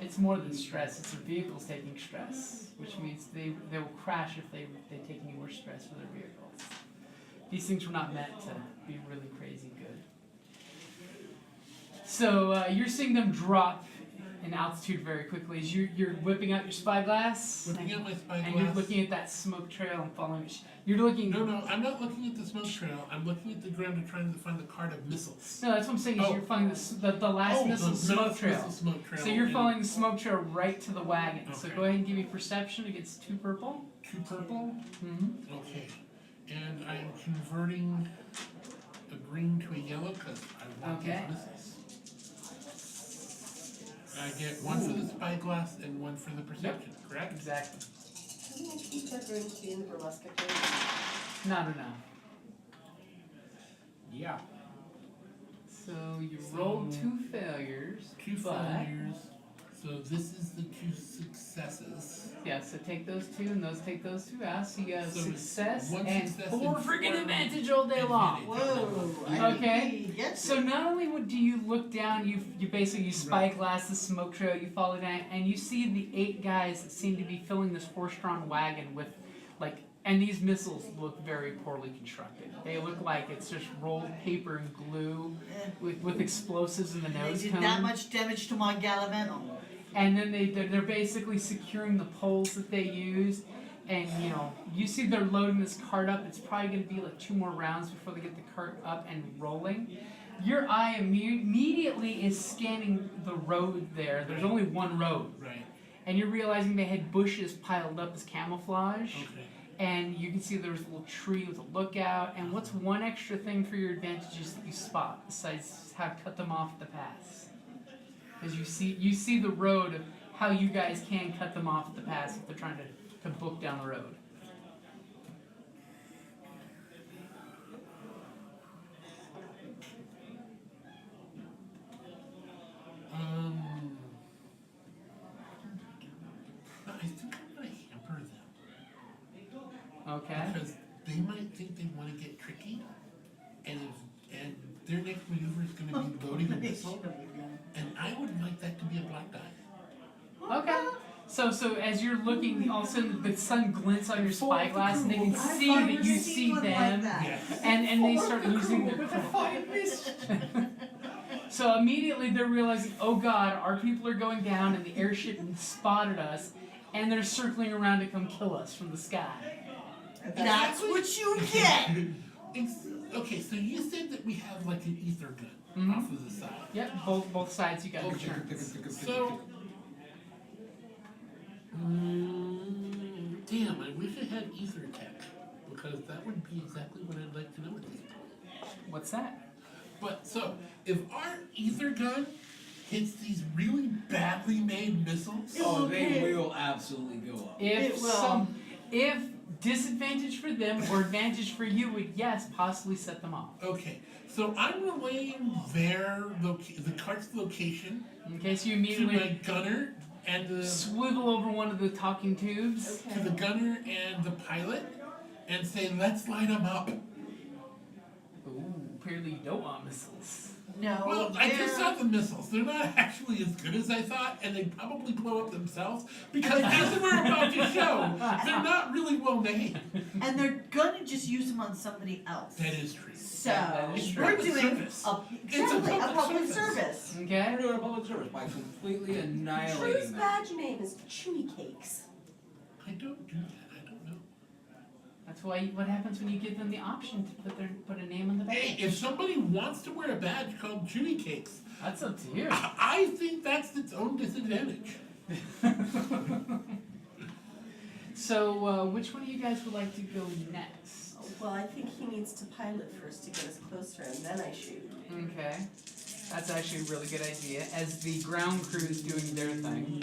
It's more than stress. It's their vehicles taking stress, which means they will crash if they take any more stress for their vehicles. These things were not meant to be really crazy good. So you're seeing them drop in altitude very quickly as you're whipping out your spyglass. Whipping out my And you're spyglass. looking at that smoke trail and following it. You're looking. No, I'm not looking at the smoke trail. I'm looking at the ground and trying to find the cart of missiles. No, that's what I'm saying. Is Oh. you're following the last missile the smoke trail. missile smoke trail. So you're and following the smoke trail right to the wagon. So Okay. go ahead and give me perception against 2 purple. 2 purple. Mm-hmm. Okay, and I am converting a green to a yellow because I want Okay. these missiles. I get 1 for the spyglass and 1 for the perception, correct? Exactly. Can you keep that going to be in the burlesque page? No. Yeah. So you rolled 2 failures. 2 but- failures, so this is the 2 successes. Yeah, so take those 2 and those take those 2 out. So you have So it's success 1 and success 4 and freaking 4 advantage all day long. Whoa. I Okay. think we get So not only do you look down, you basically spyglass the smoke trail, you follow down, and you see the 8 guys that seem to be filling this horse-drawn wagon with, like, and these missiles look very poorly constructed. They look like it's just rolled paper and glue with explosives in the They nose did cone. that much damage to my Gallivant. And then they're basically securing the poles that they use. And you see they're loading this cart up. It's probably going to be like 2 more rounds before they get the cart up and rolling. Your eye immediately is scanning the road there. There's only one road. Right, And you're realizing they had bushes piled up as camouflage. okay. And you can see there's a little tree with a lookout. And what's one extra thing for your advantages that you spot besides how to cut them off at the pass? As you see the road of how you guys can cut them off at the pass if they're trying to book down the road. I think I'm gonna hamper them. Okay. Because they might think they wanna get tricky, and their next maneuver is gonna be loading a missile, and I would like that to be a black die. Okay. So as you're looking, all of a sudden the sun glints on your spyglass, and they can I've see never that you seen see one them, like that. Yes. and they start losing their cool. So immediately they're realizing, oh God, our people are going down, and the airship spotted us, and they're circling around to come kill us from the sky. That's what you get. Okay, so you said that we have like an ether gun Mhm. off of the side. Yep, both sides you got your turns. So, damn, I wish I had ether tech, because that would be exactly what I'd like to know at this point. What's that? But, so, if our ether gun hits these really badly made missiles, Oh, they will absolutely go up. If It will. if Disadvantage for them or advantage for you would, yes, possibly set them off. Okay, so I'm relaying the cart's location Okay, so you to immediately my gunner and the swivel over one of the talking tubes. to the gunner and the pilot, and say, let's light them up. Ooh, apparently you don't want missiles. No, Well, I just they're- saw the missiles. They're not actually as good as I thought, and they probably blow up themselves because, as we're about to show, they're not really well made. and they're gonna just use them on somebody else. That is true. So That is true. we're Public doing service. exactly a public public service. service. Okay? We're doing a public service by completely annihilating True's them. badge name is Chewy Cakes. I don't do that. I don't know. That's why. What happens when you give them the option to put a name on the Hey, badge? if somebody wants to wear a badge called Chewy Cakes, That's up to you. I think that's its own disadvantage. So, which one of you guys would like to go next? Well, I think he needs to pilot first to get us closer, and then I shoot. Okay. That's actually a really good idea. As the ground crew is doing their thing.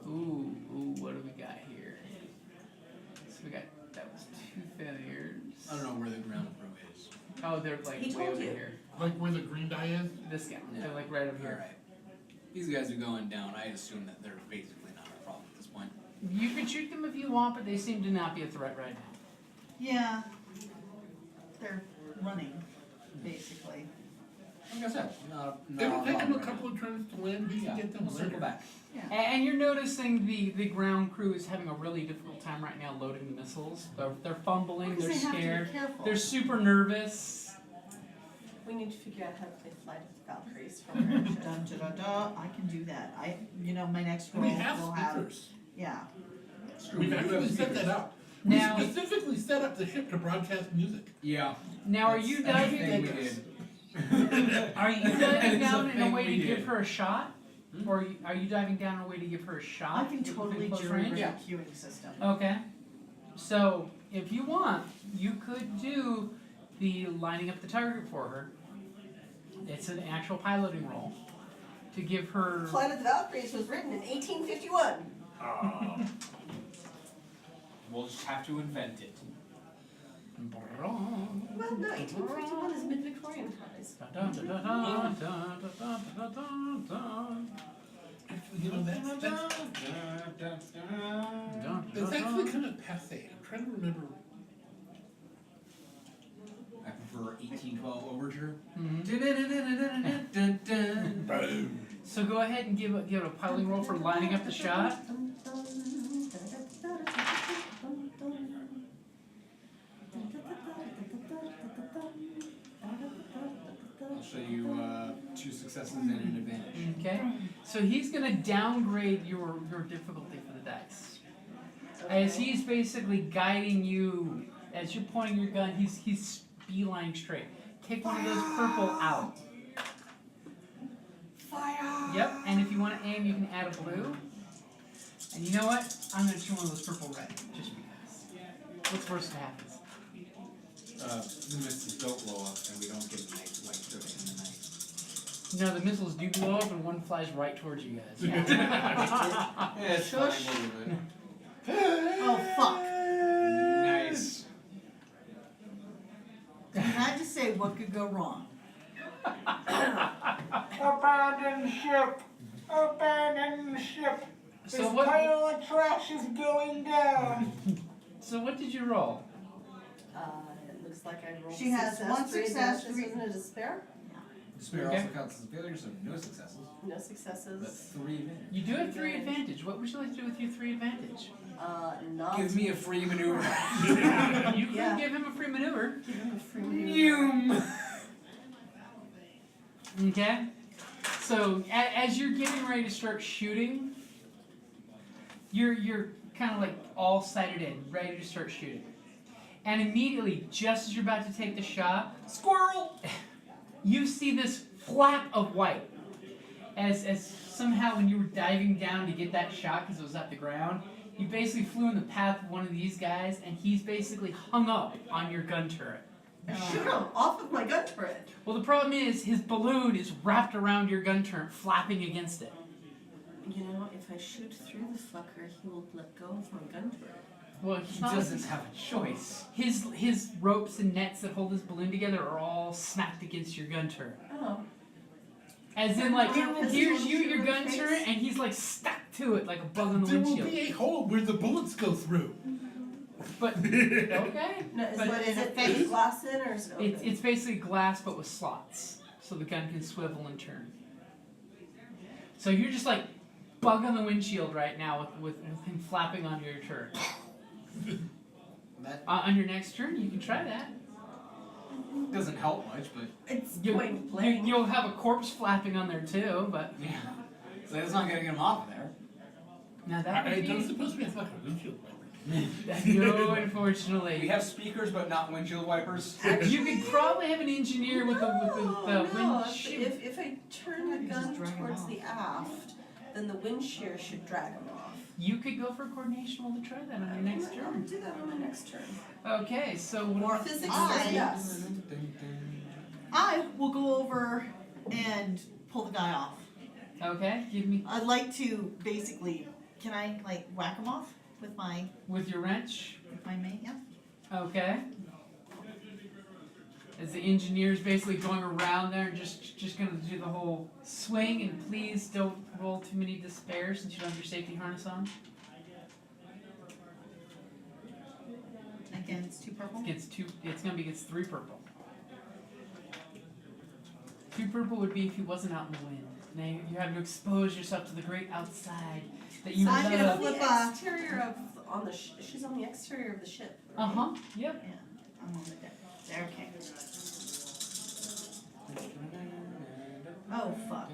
Ooh, what do we got here? So we got, that was 2 failures. I don't know where the ground crew is. Oh, they're like He way told over you. here. Like where the green die is. This guy. Yeah. They're like right over here. Alright. These guys are going down. I assume that they're basically not a problem at this point. You can shoot them if you want, but they seem to not be a threat right now. Yeah, they're running, basically. Like I said, not It'll a take them problem a right couple of turns to land. We now. can Yeah, get them we'll circle later. back. And you're noticing the ground crew is having a really difficult time right now loading the missiles. They're fumbling, Because they're they have to scared, be careful. they're super nervous. We need to figure out how to play Flight of the Valkyries from our airship. Dun, da, da, da. I can do that. My next roll We have will have, speakers. yeah. We've actually set that up. Now- We specifically set up the ship to broadcast music. Yeah. Now, are you That's the diving? thing we did. Are you That diving is down a in a thing way we to give did. her a shot, or are you diving down in a way to give her a I shot? can within totally close do range? a Yeah. queuing system. Okay. So, if you want, you could do the lining up the target for her. It's an actual piloting role to give her. Flight of the Valkyries was written in 1851. We'll just have to invent it. Well, no, 1851 is mid-Victorian times. Actually, that's actually kind of passe. I'm trying to remember. I prefer 1812 Overture. Mhm. Boom. So go ahead and give a piloting roll for lining up the shot. I'll show you 2 successes and an advantage. Okay. So he's gonna downgrade your difficulty for the dice. As he's basically guiding you, as you're pointing your gun, he's beelining straight. Kick one of those purple out. Fire! Yep, and if you want to aim, you can add a blue. And you know what? I'm gonna shoot one of those purple red, just because. What's worse that happens? The missiles don't blow up and we don't get nice light driven in the night. No, the missiles do blow up and one flies right towards you guys. Yeah, it's fine a Shush. little bit. Oh, fuck. Nice. You had to say what could go wrong. Abandon ship! Abandon ship! This So what? pile of trash is going down! So what did you roll? It looks like I rolled She a has success, one 3 success, advantages, 3 and a despair. Despair Okay. also counts as a failure, so no successes. No But successes. 3 advantage. You do have 3 advantage. What would you like to do with your 3 advantage? Not Give me a free maneuver. You could Yeah. give him a free maneuver. give him a free maneuver. Okay. So as you're getting ready to start shooting, you're kind of like all sighted in, ready to start shooting, and immediately, just as you're about to take the shot, squirrel, you see this flap of white. As somehow when you were diving down to get that shot because it was at the ground, you basically flew in the path of one of these guys, and he's basically hung up on your gun turret. Shoot him off of my gun turret. Well, the problem is his balloon is wrapped around your gun turret, flapping against it. You know, if I shoot through the fucker, he will let go of my gun turret. Well, He doesn't have a choice. His ropes and nets that hold his balloon together are all smacked against your gun turret. Oh. As in, like, Has he here's gone you, through your the gun face? turret, and he's like stuck to it like a bug on the There will windshield. be a hole where the bullets go through. But okay, No, is, But it, is in a it face? glass in or is it open? it's basically glass but with slots, so the gun can swivel and turn. So you're just like bug on the windshield right now with him flapping onto your turret. That On your next turn, you can try that. doesn't help much, but It's You, point blank. you'll have a corpse flapping on there too, but yeah. So that's not gonna get him off of there. now that would It be was supposed to be a fucking windshield wiper. no, unfortunately. We have speakers, but not windshield wipers. You could probably have an engineer with the no, windshield. if I turn the You gun just drag him towards off. the aft, then the wind shear should drag him off. You could go for coordination roll to try that on your next I'll turn. do that on my next turn. Okay, so what Physics I- says yes. I will go over and pull the guy off. okay, give me I'd like to basically, can I like whack him off with my with your wrench. mate? Yeah. Okay. As the engineer's basically going around there and just gonna do the whole swing, and please don't roll too many despair since you don't have your safety harness on. Against 2 purple. It's gonna be against 3 purple. 2 purple would be if he wasn't out in the wind. Now you have to expose yourself to the great outside that you So I'm gonna love. flip The exterior of on the she's on the exterior of the ship. Uh-huh. Yep. Yeah. I'm on the deck. Okay. Oh fuck.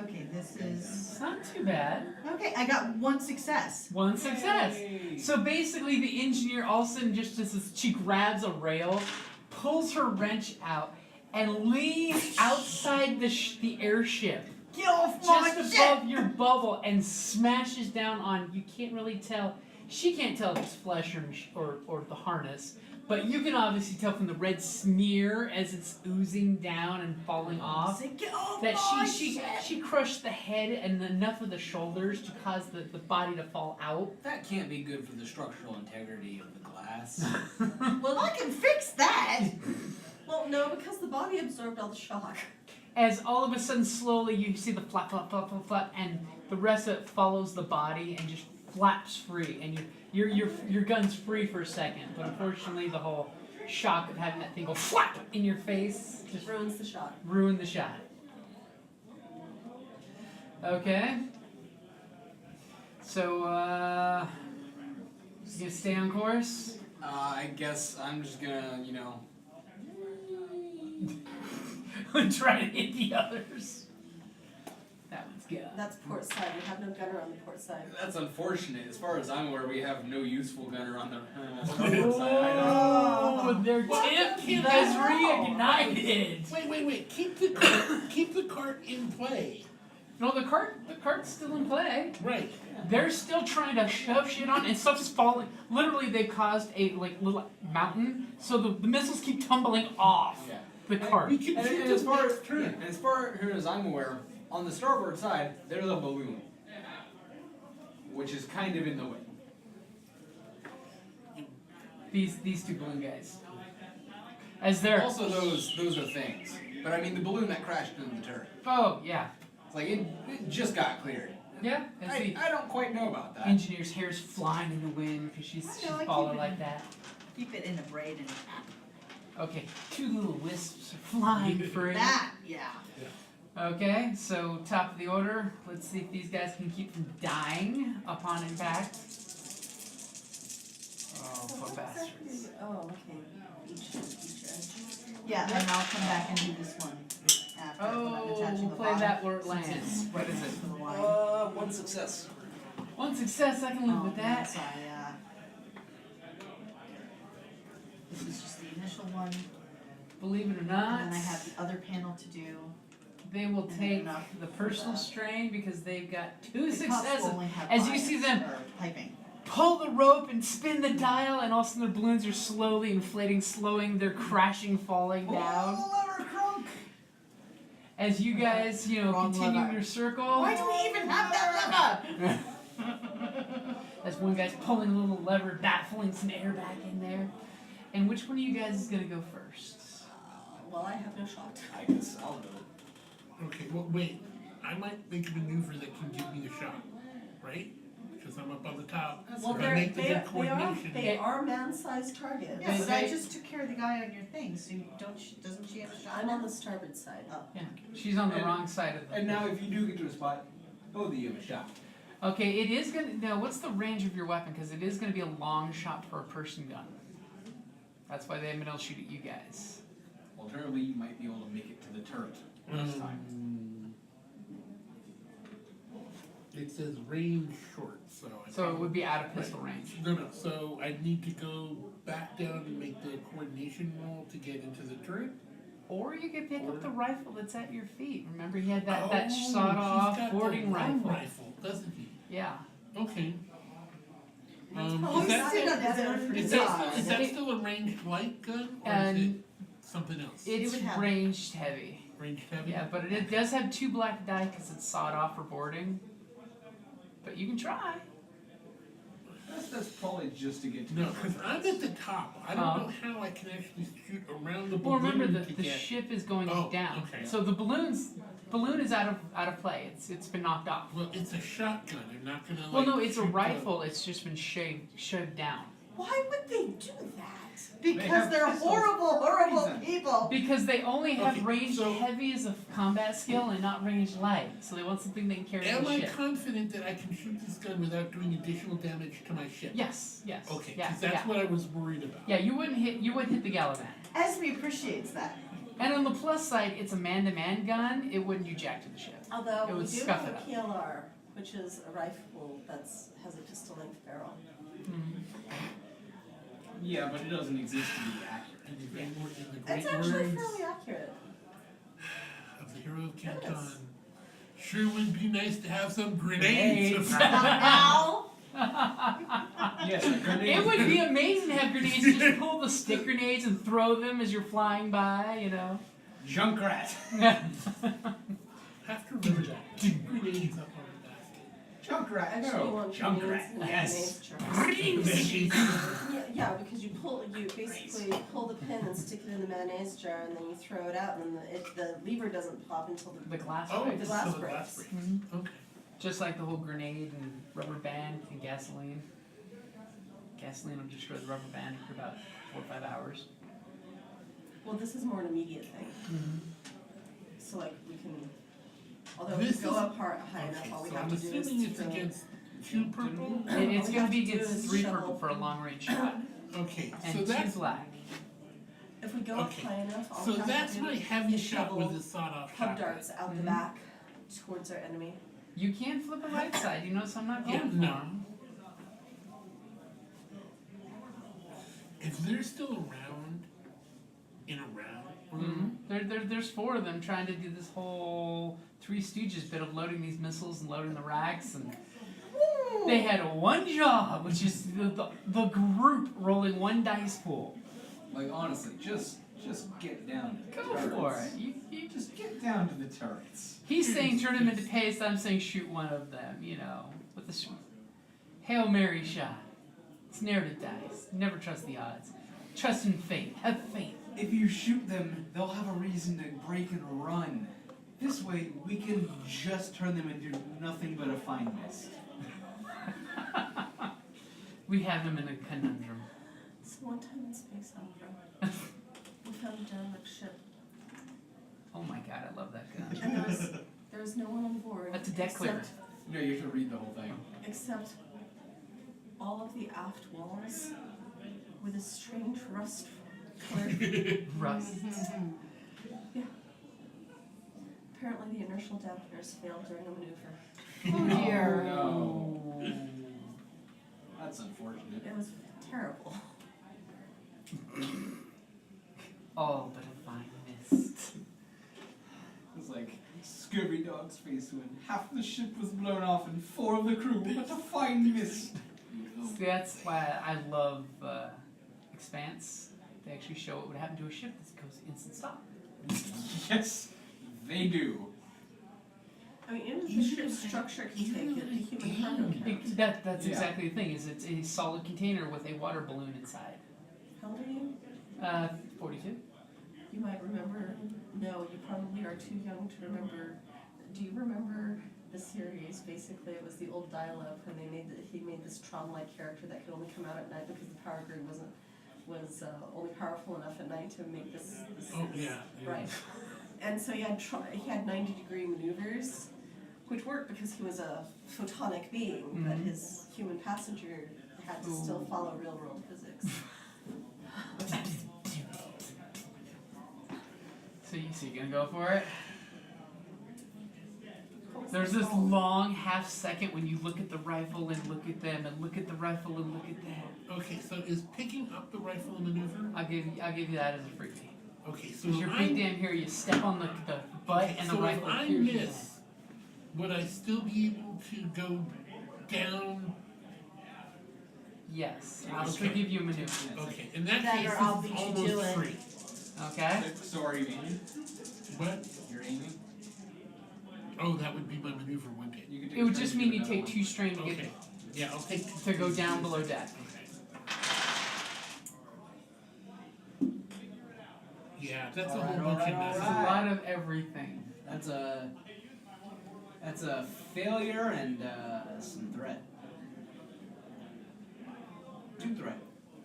Okay, this is It's not too bad. okay. I got 1 success. 1 success. So basically, the engineer all of a sudden just as she grabs a rail, pulls her wrench out, and leans outside the airship, Get off my just ship! above your bubble, and smashes down on. You can't really tell. She can't tell if it's flesh or the harness, but you can obviously tell from the red smear as it's oozing down and falling off. Say, get off That my she ship! crushed the head and enough of the shoulders to cause the body to fall out. That can't be good for the structural integrity of the glass. Well, I can fix that. Well, no, because the body absorbed all the shock. As all of a sudden, slowly, you see the flap, flap, flap, flap, flap, and the rest of it follows the body and just flaps free, and your gun's free for a second. But unfortunately, the whole shock of having that thing go flap in your face just Ruins the shot. ruined the shot. Okay. So, you gonna stay on course? I guess I'm just gonna, you know. Try to hit the others. That one's good. That's port side. We have no gunner on the port side. That's unfortunate. As far as I'm aware, we have no useful gunner on the Oh, their What? tip has reignited. Wait. Keep the cart in play. No, the cart's still in play. Right. They're still trying to shove shit on, and stuff's falling. Literally, they've caused a little mountain, so the missiles keep tumbling off Yeah. the cart. We can And, shoot and as the far next turn. and as far as I'm aware, on the starboard side, there's a balloon, which is kind of in the way. These 2 balloon guys. As they're Also, those are things. But I mean, the balloon that crashed into the turret. oh yeah It's like it just got cleared. yeah. As the I don't quite know about that. engineer's hair's flying in the wind because she's I know, I falling keep it like in- that. Keep it in a braid and Okay, 2 little wisps are flying free. that. Yeah. Okay, so top of the order. Let's see if these guys can keep from dying upon impact. Oh, So poor what bastards. exactly- Oh, okay. Each edge. Yeah, and I'll come back and do this one after when I'm Oh, attaching we'll the play bottom, that where it since lands. it's What is right it? next to the line. 1 success. 1 success, I can live with that. So this is just the initial one, Believe it or and not, then I have the other panel to do. they will and take enough the for personal that. strain because they've got 2 The cups will successes. only have As you bias see them or piping. pull the rope and spin the dial, and all of a sudden the balloons are slowly inflating, slowing, they're crashing, falling down. lever crunk! As you guys, Wrong continue lever. your circle. Why do we even have that lever? That's One guy's pulling a little lever, baffling some air back in there. And which one of you guys is gonna go first? Well, I have no shot. I guess I'll do it. Okay, well, wait. I might make a maneuver that can give me the shot, right? Because I'm up on the top. Well, If I make the good coordination. they are man-sized targets. Yeah, but I They- just took care of the guy on your thing, so you doesn't she have a shot? I'm on the starboard side. Oh. Yeah, she's on the And- wrong side of the. And now, if you do get to a spot, both of you have a shot. Okay, it is gonna. Now, what's the range of your weapon? Because it is gonna be a long shot for a person gun. That's why they haven't been able to shoot at you guys. Alternatively, you might be able to make it to the turret this time. It says range short, so. I So it probably- would be out of pistol range. No, so I need to go back down and make the coordination roll to get into the turret? Or you could pick Or- up the rifle that's at your feet. Remember, he had that Oh, he's sawed-off got boarding the long rifle. doesn't he? Yeah. Okay. Oh, Is that, sit on his own is side. that still a ranged light gun, or is it And something else? it's would have- ranged heavy. Ranged heavy? Yeah, but it does have 2 black die because it's sawed off for boarding. But you can try. That's probably just to get to No, the because I'm at the top. I don't Oh. know how I can actually shoot around the Well, balloon remember to the get. ship is going Oh, down. okay. So the balloon is out of play. It's been knocked off. Well, it's a shotgun. They're not gonna like. Well, no, it's a shoot the- rifle. It's just been shoved down. Why would they do that? Because have they're pistols horrible reason. Oh. people. Because they only have Okay, ranged so- heavy as a combat skill and not ranged light. So they want something they can carry on Am the I ship. confident that I can shoot this gun without doing additional damage to my ship? Yes, yes. Okay, yeah, because that's yeah. what I was worried about. Yeah, you wouldn't hit the Gallivant. Esme appreciates that. And on the plus side, it's a man-to-man gun. It wouldn't do jack to the ship. Although It we would do scuff have it a up. PLR, which is a rifle has a pistol-length barrel. Yeah, but it doesn't exist to be accurate. And the great word, in the It's great actually words fairly accurate. of the hero of Canton, Yes. sure would be nice to have some grenades. Now, Yes, a grenade. It would be amazing to have grenades. Just pull the stick grenades and throw them as you're flying by. You know. Junkrat. Have to remember that. Grenades up on the basket. Junkrat. Actually, No. you want Junkrat. grenades in the Yes. mayonnaise jar. Yeah, because you basically pull the pin and stick it in the mayonnaise jar, and then you throw it out, and the lever doesn't pop until The glass Oh, breaks. the glass so the breaks. glass breaks. Mhm. Okay. Just like the whole grenade and rubber band and gasoline. Gasoline will destroy the rubber band for about 4 or 5 hours. Well, this is more an immediate thing. So like we can, although This we go is- up high enough, Okay, all we so have I'm to do is assuming it's throw- against 2 purple? It's All we going to have be to do against is 3 shovel- purple for a long range shot Okay, and so 2 that's black. If we go up Okay. high enough, all so we have that's to do my heavy is shot shovel with the sawed-off pub shotgun. darts out the Mhm. back towards our enemy. You can flip a right side. You notice I'm not Yeah, going for no. 'em. If they're still around in a round, There's 4 of them trying to do this whole Three Stooges bit of loading these missiles and loading the racks, and they had one job, which is the group rolling 1 dice pool. Like honestly, just get down to the Go turrets. for it. You Just get down to the turrets. He's saying turn them into paste. I'm saying shoot one of them. You know, with the Hail Mary shot. It's narrative dice. Never trust the odds. Trust in fate. Have faith. If you shoot them, they'll have a reason to break and run. This way, we can just turn them into nothing but a fine mist. We have him in a conundrum. So one time in Space Opera, we found a derelict ship, Oh my god, I love that gun. and there was no one on board. That's a deck clearer. No, you have to read the whole thing. Except all of the aft walls with a strange rust color. Rust. Yeah. Apparently the inertial dampeners failed during a maneuver. oh dear. No. That's unfortunate. It was terrible. All but a fine mist. It was like Scurvy Dog's face when half the ship was blown off and 4 of the crew were but a fine mist. See, that's why I love Expanse. They actually show what would happen to a ship that goes instant stop. Yes, they do. I mean, even the ship's structure can take it, the human cargo can. That's Yeah. exactly the thing. Is it's a solid container with a water balloon inside. How old are you? 42. You might remember, no, you probably are too young to remember. Do you remember the series? Basically, it was the old dial-up, and he made this Tron-like character that could only come out at night because the power grid was only powerful enough at night to make this. Oh, yeah. Right. And so he had 90-degree maneuvers, which worked because he was a photonic being, but his human passenger had to still follow real-world physics. So you gonna go for it? There's this long half second when you look at the rifle and look at them and look at the rifle and look at them. Okay, so is picking up the rifle a maneuver? I'll give you that as a freebie. Okay, so Because you're big damn here, you step on the butt and the so rifle if I appears in miss, would I still be able to go down? Yes, I'll still Okay. give you a maneuver. Okay, in that Then case, or I'll this beat is you to almost it. free. Okay? So are you aiming? What? You're aiming? Oh, that would be my maneuver, wouldn't it? You can take It would a just turn mean to you do take another 2 strain to get Okay, yeah, I'll take. to go down below deck. Yeah, that's a Alright, whole bunch of alright, It's messes. a lot of everything. That's a failure and some threat. 2 threat.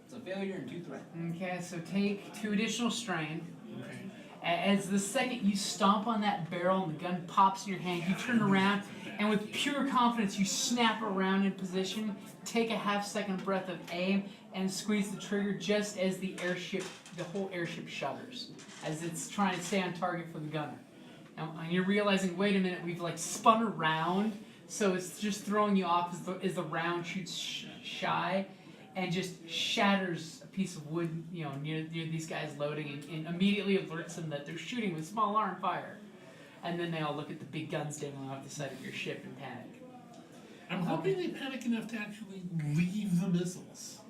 It's a failure and 2 threat. Okay, so take 2 additional strain. Okay. As the second you stomp on that barrel and the gun pops in your hand, you turn around and with pure confidence you snap around in position, take a half-second breath of aim, and squeeze the trigger just as the whole airship shudders, as it's trying to stay on target for the gunner. And you're realizing, wait a minute, we've like spun around, so it's just throwing you off as the round shoots shy, and just shatters a piece of wood, near these guys loading, and immediately alerts them that they're shooting with small arm fire. And then they all look at the big guns dangling off the side of your ship and panic. I'm hoping they panic enough to actually leave the missiles,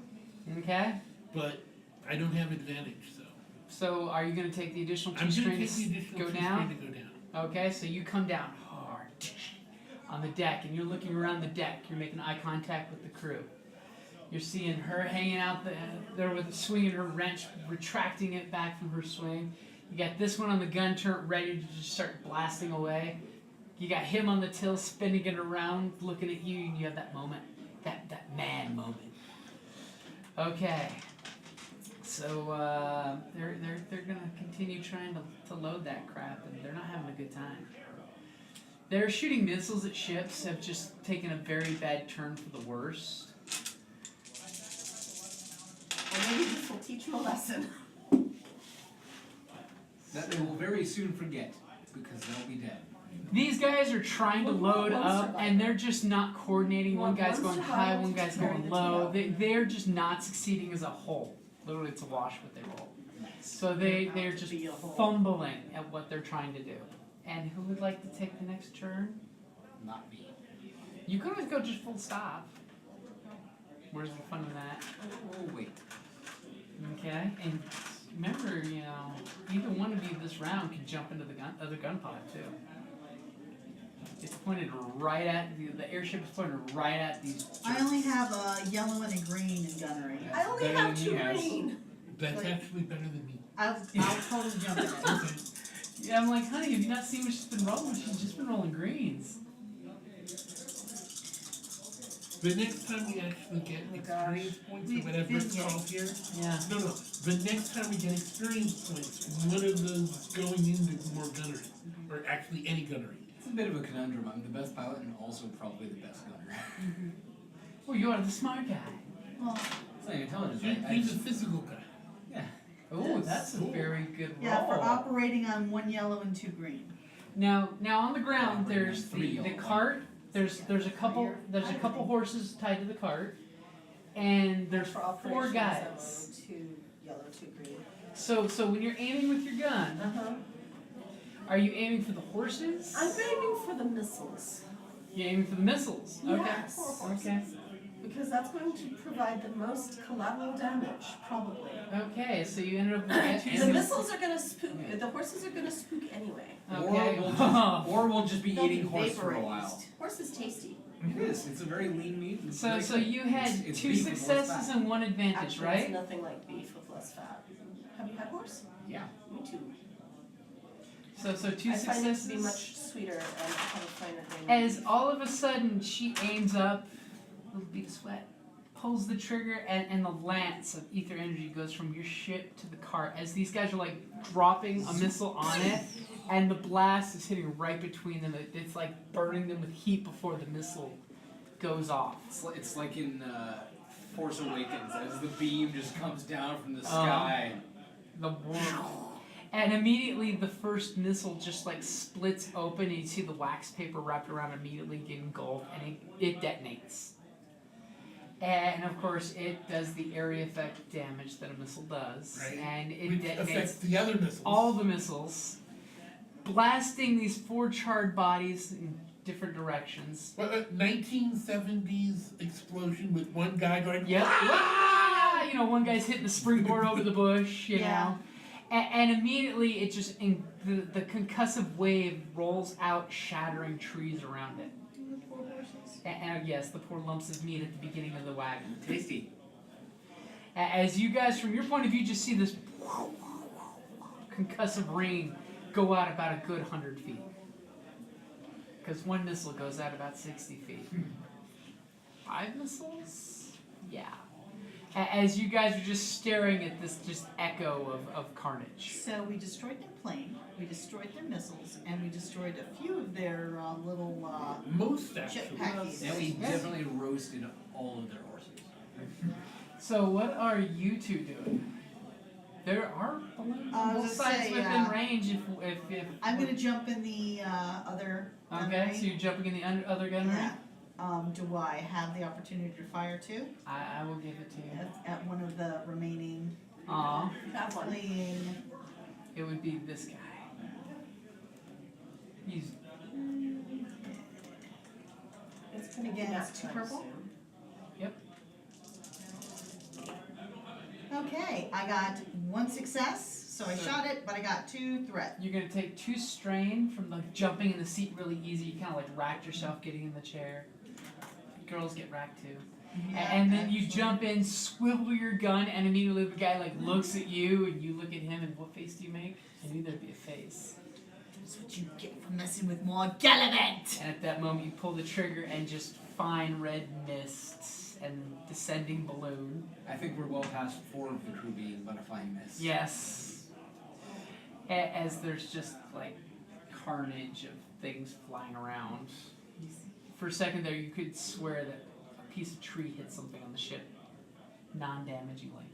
Okay? but I don't have advantage, so. So are you going to take the additional 2 I'm gonna strain take the to additional go 2 down? strain to go down. Okay, so you come down hard on the deck, and you're looking around the deck. You're making eye contact with the crew. You're seeing her hanging out there with swinging her wrench, retracting it back from her swing. You got this one on the gun turret ready to just start blasting away. You got him on the till spinning it around, looking at you, and you have that moment, that mad moment. Okay, so they're gonna continue trying to load that crap, and they're not having a good time. Their shooting missiles at ships have just taken a very bad turn for the worse. And maybe this will teach you a lesson. That they will very soon forget because they'll be dead. These guys are trying to load up, and they're just not coordinating. One guy's going high, one guy's going low. They're just not succeeding as a whole. Literally, it's a wash what they roll. So they're just fumbling at what they're trying to do. And who would like to take the next turn? Not me. You could always go just full stop. Where's the fun in that? Oh wait. Okay, and remember, either one of you this round can jump into the other gun pod too. It's pointed right at the airship is pointed right at these. I only have a yellow and a green in gunnery. I only better have than 2 you guys. green. That's Like- actually better than me. I'll totally jump in it. Okay. Yeah, I'm like, honey, have you not seen what she's been rolling? She's just been rolling greens. The next time we actually get experience points or whatever it's called here. Yeah. No, the next time we get experience points, one of those going into more gunnery, or actually any gunnery. It's a bit of a conundrum. I'm the best pilot and also probably the best gunner. Well, you are the smart guy. Well, It's not intelligence. He's a physical guy. Yeah. Oh, that's a very good roll. yeah, for operating on 1 yellow and 2 green. Now on the ground, there's Three the yellow, cart. There's a couple horses tied to the cart, and there's For 4 operations, guys. 2 yellow, 2 green. So when you're aiming with your gun, Uh-huh. are you aiming for the horses? I'm aiming for the missiles. You're aiming for the missiles. Okay. Yes. Okay. Because that's going to provide the most collateral damage, probably. Okay. So you ended up with The missiles are going to spook. But the horses are gonna spook anyway. Okay. Or we'll just be They'll eating be horse for a while. vaporized. Horse is tasty. It is. It's a very lean meat. It's So very so good. you had It's 2 beef with less successes fat. and 1 advantage, Actually, right? it's nothing like beef with less fat. Have you had horse? Yeah. Me too. So 2 I find it to be successes. much sweeter and have a finer grain. As all of a sudden she aims up, a little bead of sweat, pulls the trigger, and the lance of ether energy goes from your ship to the cart as these guys are like dropping a missile on it, and the blast is hitting right between them. It's like burning them with heat before the missile goes off. It's like in Force Awakens as the beam just comes down from the sky. The and immediately the first missile just like splits open, and you see the wax paper wrapped around immediately get engulfed, and it detonates. And of course, it does the area effect damage that a missile does, Right. and it Which detonates affects the other missiles. all the missiles, blasting these 4 charred bodies in different directions. What, 1970s explosion with one guy going, Yep. "Ah!" You know, one guy's hitting the springboard over the bush, you Yeah. know. And immediately it just, the concussive wave rolls out, shattering trees around it. And yes, the poor lumps of meat at the beginning of the wagon. Tasty. As you guys, from your point of view, just see this concussive rain go out about a good 100 feet. Because 1 missile goes out about 60 feet. 5 missiles? Yeah. As you guys are just staring at this just echo of carnage. So we destroyed their plane, we destroyed their missiles, and we destroyed a few of their little Most actually. jetpackies. And we definitely roasted all of their horses. So what are you 2 doing? There are balloons I on was both gonna sides say, within range if I'm gonna jump in the other Okay, gunnery. so you're jumping in the other gunnery? Yeah. Do I have the opportunity to fire too? I will give it to you. At one of the remaining Aw, You have one. fleeing. it would be this guy. He's It's gonna be Again, nap it's 2 time purple? soon. Okay, I got 1 success, so I shot it, but I got 2 threat. You're gonna take 2 strain from like jumping in the seat really easy. You kind of like racked yourself getting in the chair. Girls get racked too. And then you jump in, swivel your gun, and immediately the guy like looks at you, and you look at him, and what face do you make? I knew there'd be a face. That's what you get for messing with more Gallivant! And at that moment, you pull the trigger, and just fine red mists and descending balloon. I think we're well past 4 of the crew being butterfly mist. Yes. As there's just like carnage of things flying around. For a second there, you could swear that a piece of tree hit something on the ship, non-damagingly.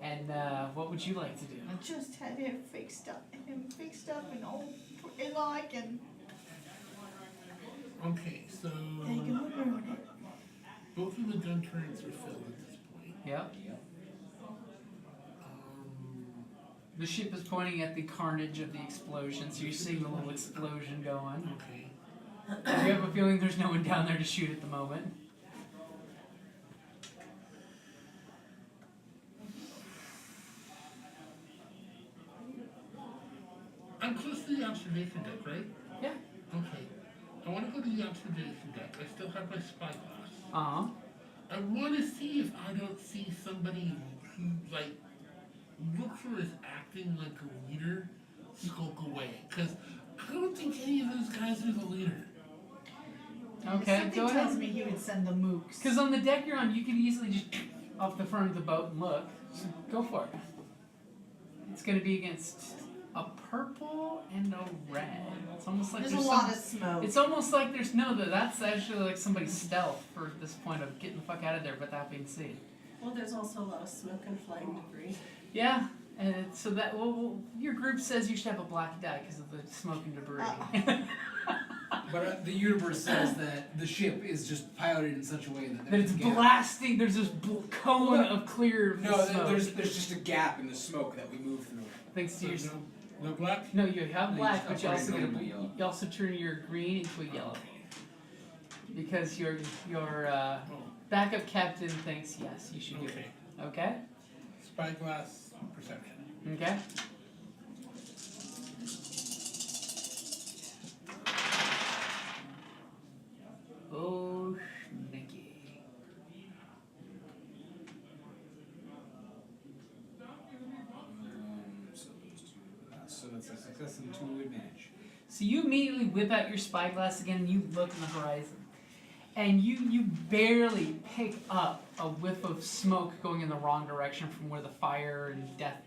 And what would you like to do? I just had him fixed up and all and like and Okay, so they can ruin it. both of the gun turrets are filled at this point. Yep. Um, The ship is pointing at the carnage of the explosion, so you're seeing the little explosion going. okay. You have a feeling there's no one down there to shoot at the moment. I'm close to the observation deck, right? Yeah. Okay. I want to go to the observation deck. I still have my spyglass. Uh-huh. I want to see if I don't see somebody who, like, looks or is acting like a leader skulk away. Because I don't think any of those guys are the leader. Okay, Something go tells ahead. me he would send the mooks. Because on the deck you're on, you can easily just off the front of the boat and look. So go for it. It's going to be against a purple and a red. It's almost like There's a there's lot some, of smoke. It's almost like there's no, that's actually like somebody's stealth for this point of getting the fuck out of there without being seen. Well, there's also a lot of smoke and flying debris. Yeah, and so that, well, your group says you should have a black die because of the smoke and debris. But the universe says that the ship is just piloted in such a way that That it's there's a gap. blasting, there's this cone of clear No, smoke. there's just a gap in the smoke that we move through. Thanks to So your... no black? No, you have No, black, you but you just also get upgrade it to yellow. you also turn your green into a yellow. Because your backup captain thinks yes, you should do Okay. it. Okay? Spyglass perception. Okay? it's a success and 2 advantage. So you immediately whip out your spyglass again and you look in the horizon. And you barely pick up a whiff of smoke going in the wrong direction from where the fire and death.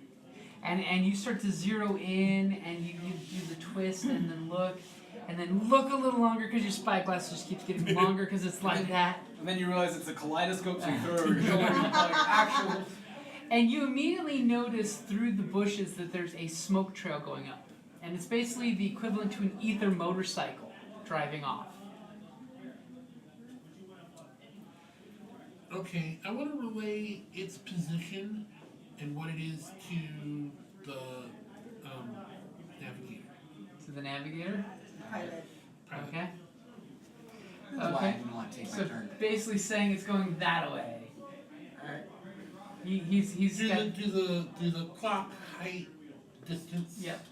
And you start to zero in and you do the twist and then look a little longer because your spyglass just keeps getting longer because it's like that. And then you realize it's a kaleidoscope, so you throw it over your shoulder and like actual. And you immediately notice through the bushes that there's a smoke trail going up. And it's basically the equivalent to an ether motorcycle driving off. Okay, I want to relay its position and what it is to the navigator. To the navigator? Pilot. Okay. That's why I didn't want to take my So turn. basically saying it's going that way. Alright. He's Do got... the clock height distance? Yep.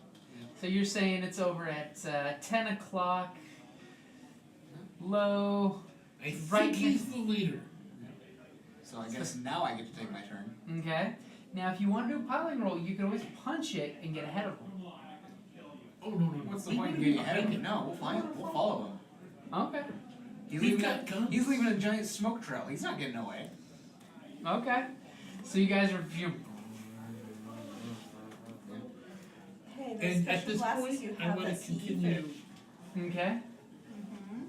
So you're saying it's over at 10 o'clock, low, I think Right he's next- the leader. So I guess now I get to take my turn. okay? Now if you want to do a piloting roll, you can always punch it and get ahead of him. Oh, no. What's the We point wanna in be getting ahead of behind him? No, we'll follow him. Okay. He's We've leaving, got guns. he's leaving a giant smoke trail. He's not getting away. Okay. So you guys are... Hey, those And at special this glasses point, you I have want that to see continue. Okay.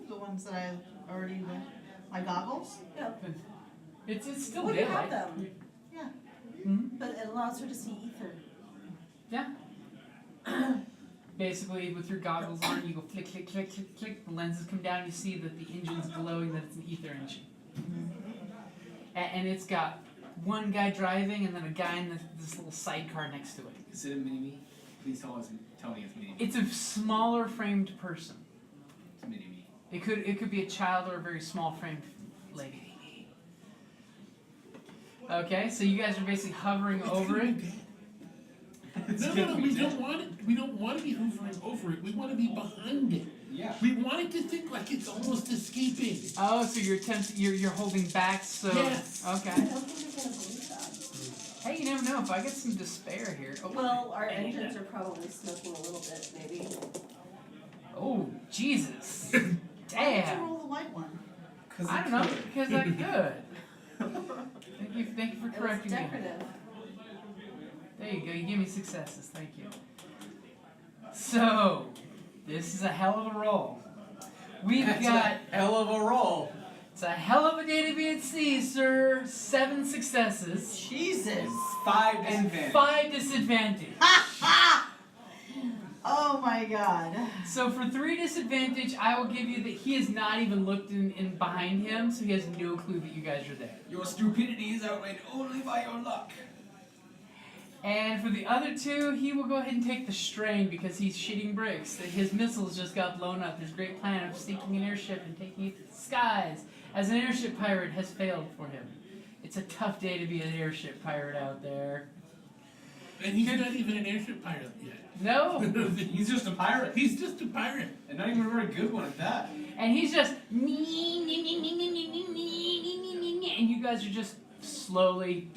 The ones that I already, my goggles? Yeah, It's still well, you daylight. have them, Yeah. Hmm? but it allows her to see ether. Yeah. Basically, with your goggles on, you go click, click, click, click, click. The lenses come down. You see that the engine's glowing. That it's an ether engine. And it's got one guy driving, and then a guy in this little sidecar next to it. Is it a mini-me? Please tell me it's mini-me. It's a smaller framed person. It's mini-me. It could be a child or a very small framed lady. Okay, so you guys are basically hovering over it. No, we don't want it. We don't want to be hovering over it. We want to be behind it. Yeah. We want it to think like it's almost escaping. Oh, so you're holding back. So Yes. okay. I don't think they're gonna believe that. Hey, you never know. If I get some despair here. Oh, Well, our engines are probably smoking a little bit, maybe. oh Jesus. Why did you Damn. roll the white one? I don't know because I could. Thank you for It was correcting me. decorative. There you go. You give me successes. Thank you. So, this is a hell of a roll. We've That's got. a hell of a roll. It's a hell of a day to be at sea, sir. 7 successes. Jesus. 5 And disadvantage. 5 disadvantage. Oh my god. So for 3 disadvantage, I will give you that he has not even looked in behind him, so he has no clue that you guys are there. Your stupidity is outweighed only by your luck. And for the other 2, he will go ahead and take the strain because he's shitting bricks. That his missiles just got blown up. His great plan of sinking an airship and taking it to the skies as an airship pirate has failed for him. It's a tough day to be an airship pirate out there. And he's not even an airship pilot yet. No, He's just a pirate. He's just a pirate. And not even a very good one at that. and he's just and you guys are just slowly,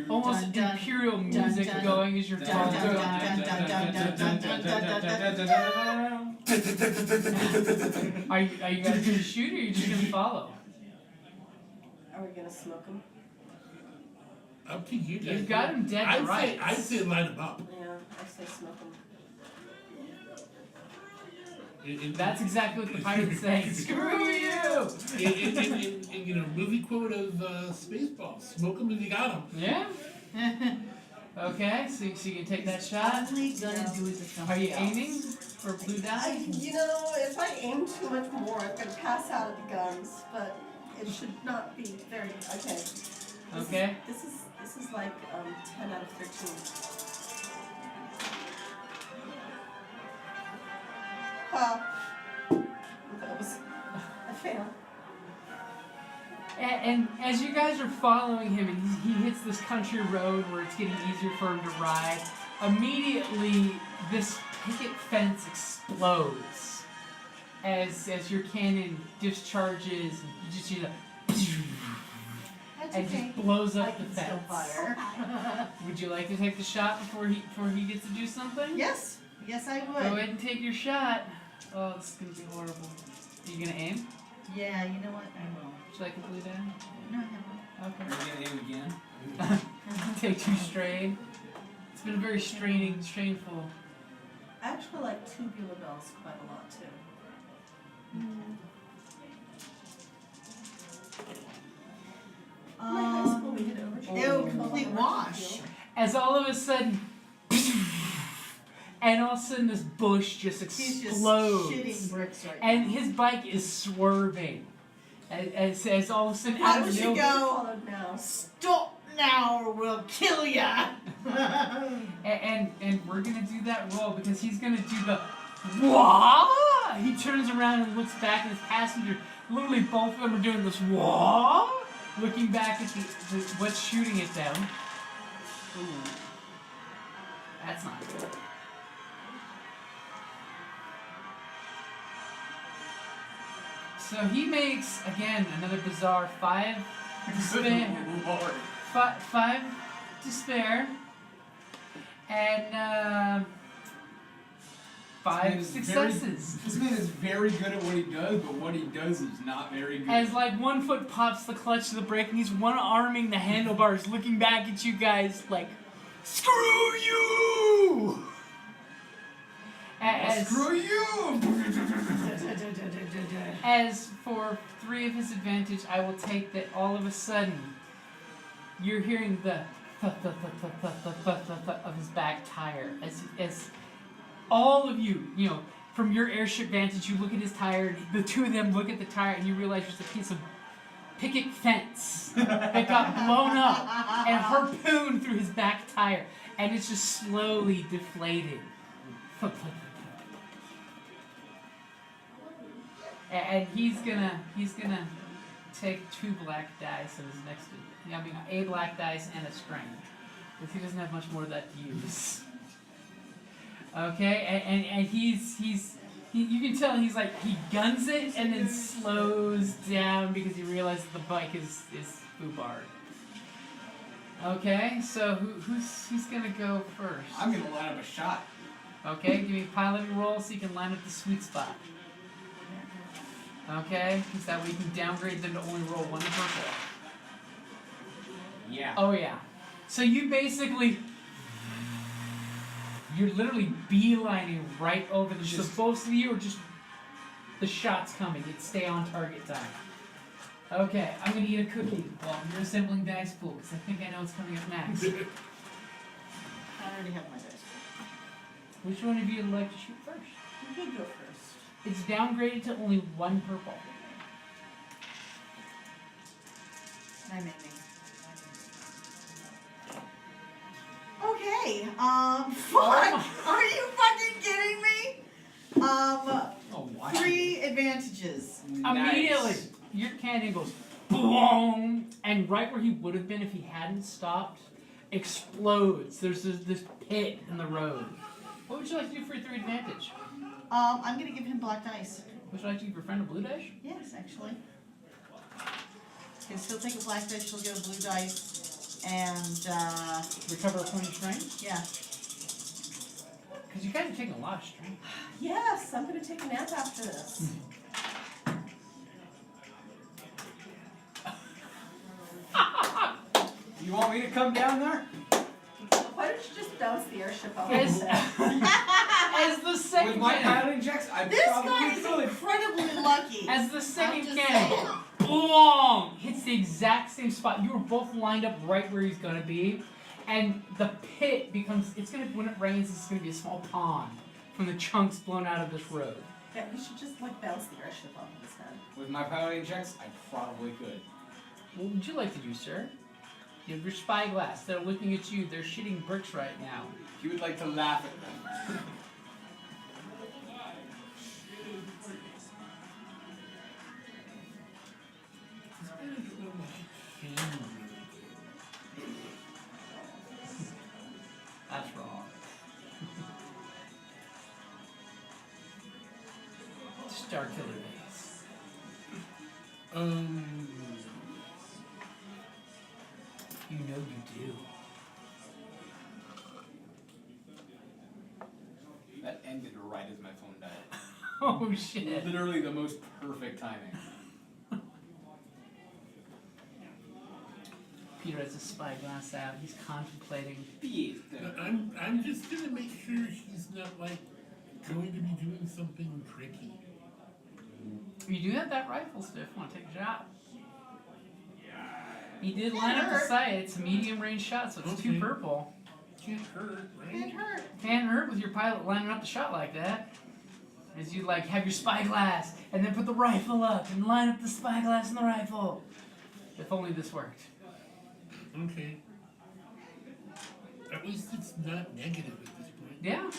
almost Dun, dun, imperial dun, music dun, going as you're dun, following. dun, dun, dun, dun, dun, dun, dun, Are you guys gonna shoot or are you just gonna follow? Are we gonna smoke them? Up to you guys. You've got him dead to rights. I'd say line him up. Yeah, I say smoke them. That's exactly what the pirate's saying. Screw you! In you know, movie quote of Spaceballs. Smoke him if you got him. Yeah. Okay, so you can take that shot. Only gonna do it to Are somebody you else. aiming for a blue die? You know, if I aim too much more, I'm gonna pass out of the guns, but it should not be very, okay. Okay. This is like 10 out of 13. That was a fail. And as you guys are following him, and he hits this country road where it's getting easier for him to ride, immediately this picket fence explodes as your cannon discharges. And you just hear the That and okay. just blows I up the can still fence. fire. Would you like to take the shot before he gets to do something? Yes, yes I Go would. ahead and take your shot. Oh, this is gonna be horrible. Are you gonna aim? Yeah, you know what? I will. Would you like to blue down? No, I haven't. Okay. Are you gonna aim again? Take 2 strain. It's been very strainful. I actually like tubular bells quite a lot too. My high school we did overshoot. Ew, complete wash. As all of a sudden, and all of a sudden this bush just He's just explodes. shitting bricks right And his bike is swerving. As all of a sudden, Why out of would you nowhere, go? Followed now. now. Stop now or we'll kill ya. and we're gonna do that roll because he's gonna do the wah. He turns around and looks back at his passenger. Literally, both of them are doing this wah, looking back at the what's shooting at them. Ooh, that's not good. So he makes again another bizarre 5 despair, Lord. 5 despair, and 5 successes. This man is very good at what he does, but what he does is not very good. As like one foot pops the clutch to the brake, and he's one arming the handlebars, looking back at you guys like, "Screw you!" As, Screw you! as for 3 of his advantage, I will take that all of a sudden you're hearing the of his back tire as all of you, from your airship vantage, you look at his tire, and the 2 of them look at the tire, and you realize there's a piece of picket fence that got blown up and harpooned through his back tire, and it's just slowly deflating. And he's gonna take 2 black dice and his next. A black dice and a strain, because he doesn't have much more of that to use. Okay, and he's you can tell he's like he guns it and then slows down because he realizes the bike is foobarred. Okay, so who's gonna go first? I'm gonna line up a shot. Okay, give me a piloting roll so you can line up the sweet spot. Okay, because that way you can downgrade them to only roll 1 purple. Yeah. Oh yeah. So you're literally beelining right over the. So both of you are just the shots coming. It's stay on target time. Okay, I'm gonna eat a cookie while you're assembling dice pool because I think I know what's coming up next. I already have my dice. Which one of you would like to shoot first? You can go first. It's downgraded to only 1 purple. I may. Okay, fuck! Are you fucking kidding me? Oh, watch 3 advantages. Immediately, your cannon goes boom, and right where he would have been if he hadn't stopped, explodes. There's this pit in the road. What would you like to do for your 3 advantage? I'm gonna give him black dice. Would you like to give your friend a blue dice? Yes, actually. Okay, she'll take a black dice, she'll get a blue dice, and Recover a point of strength? yeah. Because you guys are taking a lot of strength. Yes, I'm gonna take a nap after this. You want me to come down there? Why don't you just bounce the airship off As, the set? as the second With my cannon, piloting checks, I This probably guy is could. incredibly lucky. as the second I'm just cannon, saying. boom, hits the exact same spot. You were both lined up right where he's gonna be, and the pit becomes. When it rains, it's gonna be a small pond from the chunks blown out of this road. Yeah, we should just bounce the airship off of his head. With my piloting checks, I probably could. What would you like to do, sir? You have your spyglass. They're looking at you. They're shitting bricks right now. If you would like to laugh at them. That's wrong. Star Killer Base. ended right as my phone died. Oh shit. Literally the most perfect timing. Peter has a spyglass out. He's contemplating. I'm just gonna make sure he's not like going to be doing something tricky. You do have that rifle, Stiff. Want to take a shot? He did line up the sight. It's a medium range shot, so it's 2 Okay. purple. Can't hurt, right? It hurt. Can't hurt with your pilot lining up the shot like that. As you like have your spyglass and then put the rifle up and line up the spyglass and the rifle. If only this worked. Okay. At least it's not negative at this point. Yeah.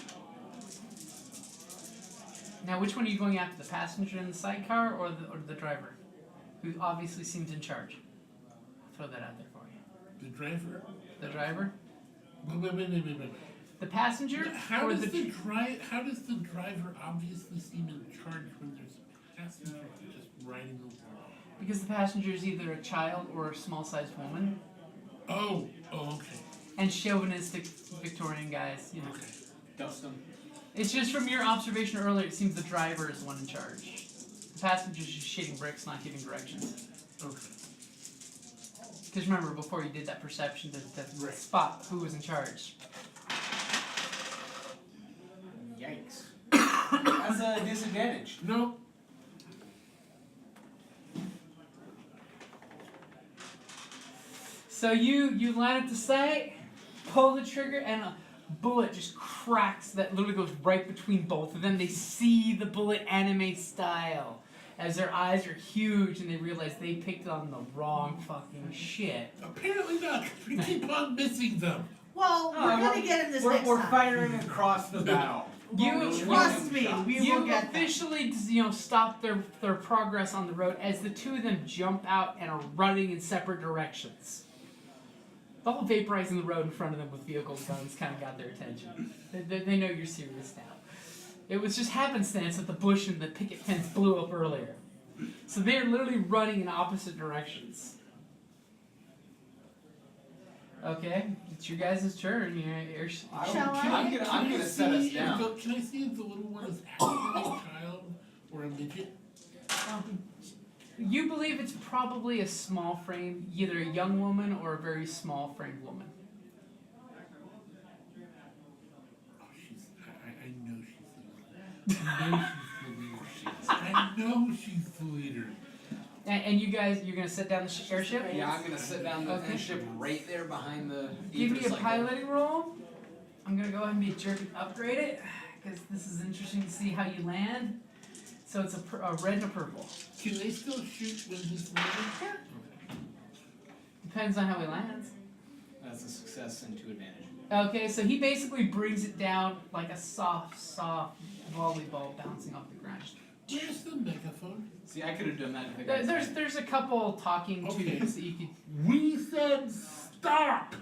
Now, which one are you going after? The passenger in the sidecar or the driver? Who obviously seems in charge. I'll throw that out there for you. The driver? The driver? Wait. The passenger? How or does the how does the driver obviously seem in charge when there's a passenger just riding the wall? Because the passenger is either a child or a small-sized woman. Oh, okay. And chauvinistic Victorian guys, you know. Okay. Dust them. It's just from your observation earlier, it seems the driver is the one in charge. The passenger's just shitting bricks, not giving directions. Okay. Because remember, before you did that perception to spot who was in charge. Yikes. That's a disadvantage. No. So you line up the sight, pull the trigger, and a bullet just cracks that literally goes right between both of them. They see the bullet anime style as their eyes are huge and they realize they picked on the wrong fucking shit. Apparently not, 'cause we keep on missing them. Well, we're gonna get him this next We're time. firing across the battle. Trust me, we will You get them. officially, stop their progress on the road as the two of them jump out and are running in separate directions. The whole vaporizing the road in front of them with vehicle guns kind of got their attention. They know you're serious now. It was just happenstance that the bush and the picket fence blew up earlier. So they're literally running in opposite directions. Okay, it's your guys' turn. Shall I? I'm gonna set us down. Can I see if the little one is actually a child or a midget? You believe it's probably a small frame, either a young woman or a very small framed woman. Oh, I know she's the leader. I know she's the leader. And you guys, you're gonna set down the airship? Yeah, I'm gonna sit down the Okay. ship right there behind the Give me ether a cycle. piloting roll. I'm gonna go ahead and be a jerk and upgrade it, because this is interesting to see how you land. So it's a red and a purple. Can they still shoot when he's landing? Yeah. Depends on how he lands. That's a success and 2 advantage. Okay, so he basically brings it down like a soft volleyball bouncing off the ground. Where's the megaphone? See, I could have done that. If I got There's a couple talking Okay. tubes that you could We said stop!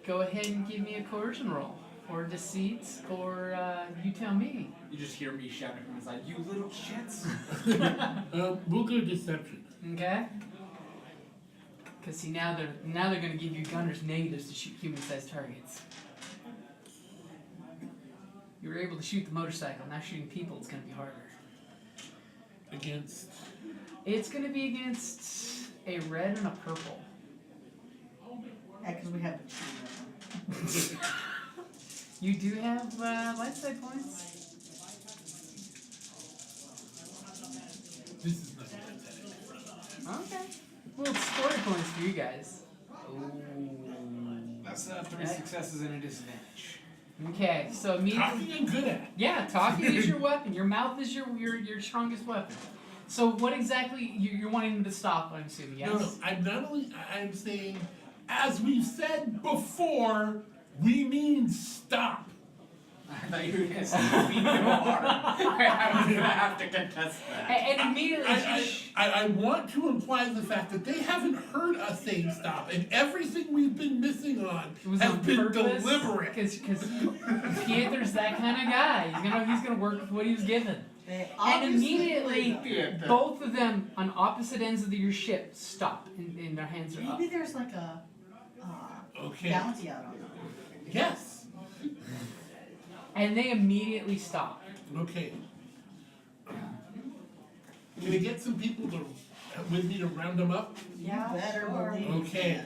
go ahead and give me a coercion roll. Or deceit, or you tell me. You just hear me shouting from inside, "You little shits!" We'll go deception. Okay? Because see, now they're gonna give you gunner's negatives to shoot human-sized targets. You were able to shoot the motorcycle. Now shooting people, it's gonna be harder. Against. It's gonna be against a red and a purple. Yeah, because we have a cheat. You do have light side points. This is not pathetic. Okay. Well, it's story points for you guys. That's 3 successes and a disadvantage. Okay, so immediately. Talking I'm good at. Yeah, talking is your weapon. Your mouth is your strongest weapon. So what exactly you're wanting them to stop? I'm assuming. Yes. No, I'm saying, as we've said before, we mean stop. I thought you were gonna say we know I was gonna have to contest that. And immediately. I want to imply the fact that they haven't heard us saying stop, and everything we've been missing on It was has on been purpose, deliberate. Because Pieter's that kind of guy. He's gonna work with what he was given. And immediately, both of them on opposite ends of your ship stop, and their hands are up. Maybe there's like a Okay. bounty out on them. Yes. and they immediately stop. Okay. Can I get some people to with me to round them up? Yeah, Better sure. believe Okay.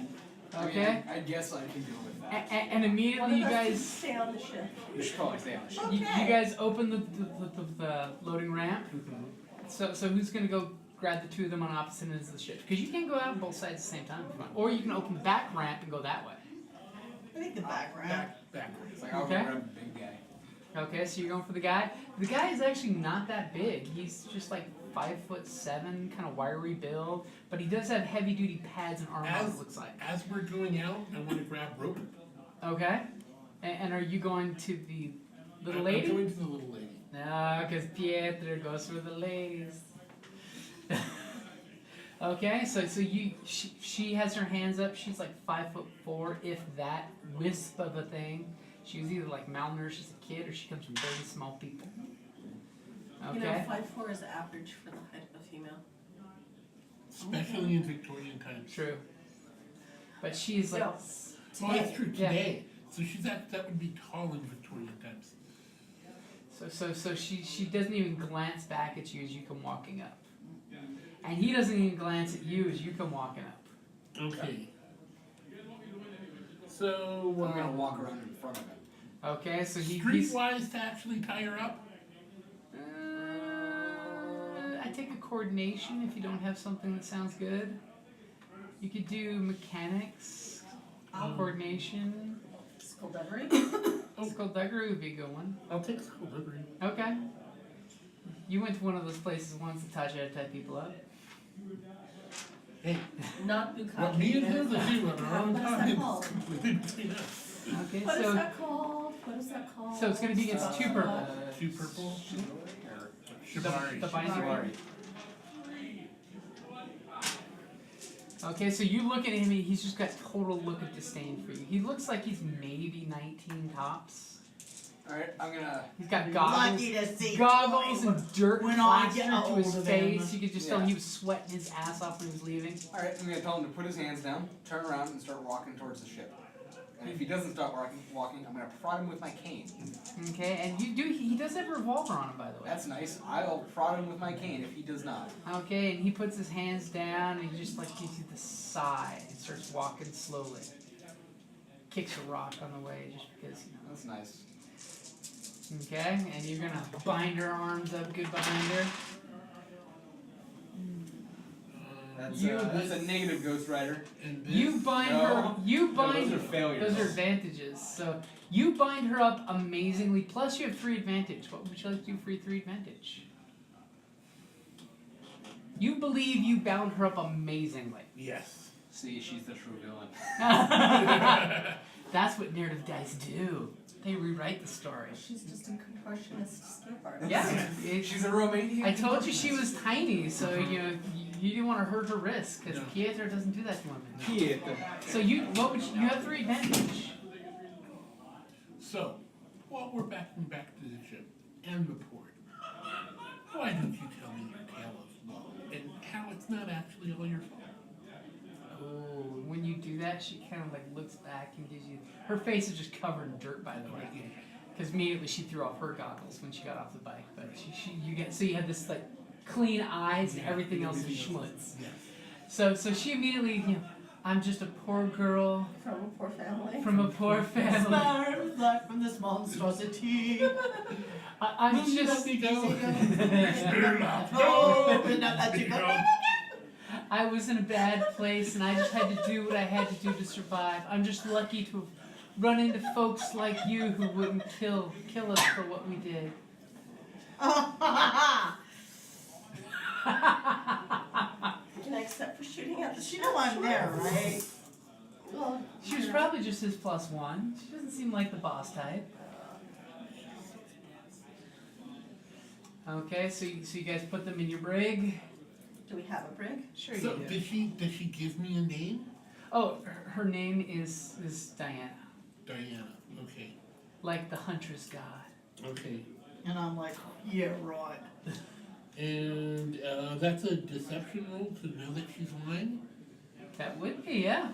that. Okay. I guess I can go with that. And One immediately of you us can guys stay on the ship. We should probably stay on the ship. you Okay. guys open the loading ramp. So who's gonna go grab the two of them on opposite ends of the ship? Because you can't go out both sides at the same time if you want. Or you can open the back ramp and go that way. I think the background. Backwards. It's like I'll Okay. go grab the big guy. Okay, so you're going for the guy. The guy is actually not that big. He's just like 5'7", kind of wiry build, but he does have heavy duty pads and armor. It looks like. As we're going out, I want to grab rope. Okay, and are you going to the little I'm lady? going to the little lady. No, because Pietro goes for the ladies. Okay, so she has her hands up. She's like 5'4", if that, wisp of a thing. She was either like malnourished as a kid, or she comes from very small people. You know, Okay, 5'4" is average for the height of a female. Especially in Victorian times. true. But she's like, Yes. Well, that's true Yeah. today. So that would be tall in Victorian times. so she doesn't even glance back at you as you come walking up, and he doesn't even glance at you as you come walking up. Okay. So, I'm gonna walk around in front of him. Okay, so he's. streetwise to actually tie her up? I take a coordination if you don't have something that sounds good. You could do mechanics, coordination. Skullduggery? Skullduggery would be a good one. I'll take skullduggery. Okay. You went to one of those places once to teach how to tie people up. Hey, Not bukkake. what me and Hilda do on our own What is that time is called? completely between us. Okay, What is so that called? What is that called? so it's gonna be against two purple. Two purple. The Shibari. binding. Shibari. Okay, so you look at him, and he's just got total look of disdain for you. He looks like he's maybe 19 tops. Alright, I'm gonna. He's got goggles, Lucky to see goggles Troy and dirt when I get plastered to his older than him. face. You could just tell Yeah. he was sweating his ass off when he was leaving. Alright, I'm gonna tell him to put his hands down, turn around, and start walking towards the ship. And if he doesn't stop walking, I'm gonna prod him with my cane. Okay, and he does have a revolver on him, by the way. That's nice. I'll prod him with my cane if he does not. Okay, and he puts his hands down and he just like gives you the sigh and starts walking slowly. Kicks a rock on the way just because, you know. That's nice. Okay, and you're gonna bind her arms up good behind her. That's, You- that's a negative Ghost Rider. And this, You bind No. her. You No, bind. those are failures. Those are advantages. So you bind her up amazingly. Plus you have 3 advantage. What would you like to do for your 3 advantage? You believe you bound her up amazingly. yes. See, she's the true villain. That's what narrative dice do. They rewrite the story. She's just a contortionist escape artist. Yeah. She's a Romanian. I told you she was tiny, so you know you didn't want to hurt her wrist because No. Pietro doesn't do that to women. Pietro. So you have 3 advantage. So, while we're backing back to the ship and the port, why don't you tell me your tale of woe and how it's not actually all your fault? Oh, when you do that, she kind of like looks back and gives you. Her face is just covered in dirt, by the way, because immediately she threw off her goggles when she got off the bike. But you had this like clean eyes and everything else is schmutz. Yes. So she immediately, I'm just a poor girl From a poor family. from a poor family. Inspired life from this monstrosity. I'm Will you just. let me go? Oh, but not that you go. I was in a bad place and I just had to do what I had to do to survive. I'm just lucky to have run into folks like you who wouldn't kill us for what we did. Except for shooting at the She ship. know I'm there, right? Well, She was probably just his +1. She doesn't seem like the boss type. Okay, so you guys put them in your brig. do we have a brig? Sure So, you do. does she give me a name? Oh, her name is Diana, Diana. Okay. like the huntress god. Okay. And I'm like, yeah, right. And that's a deception roll to know that she's lying? That would be, yeah.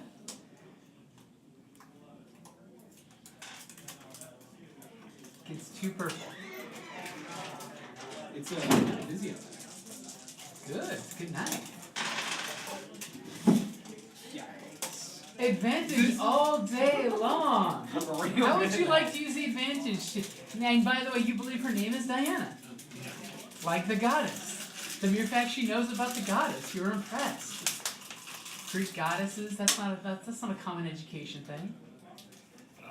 Gets 2 purple. It's busy out Good. Good night. there. Advantage all day long. Yeah. How would you like to use the advantage? And by the way, you believe her name is Diana, like the goddess. The mere fact she knows about the goddess, you're impressed. Greek goddesses, that's not a common education thing.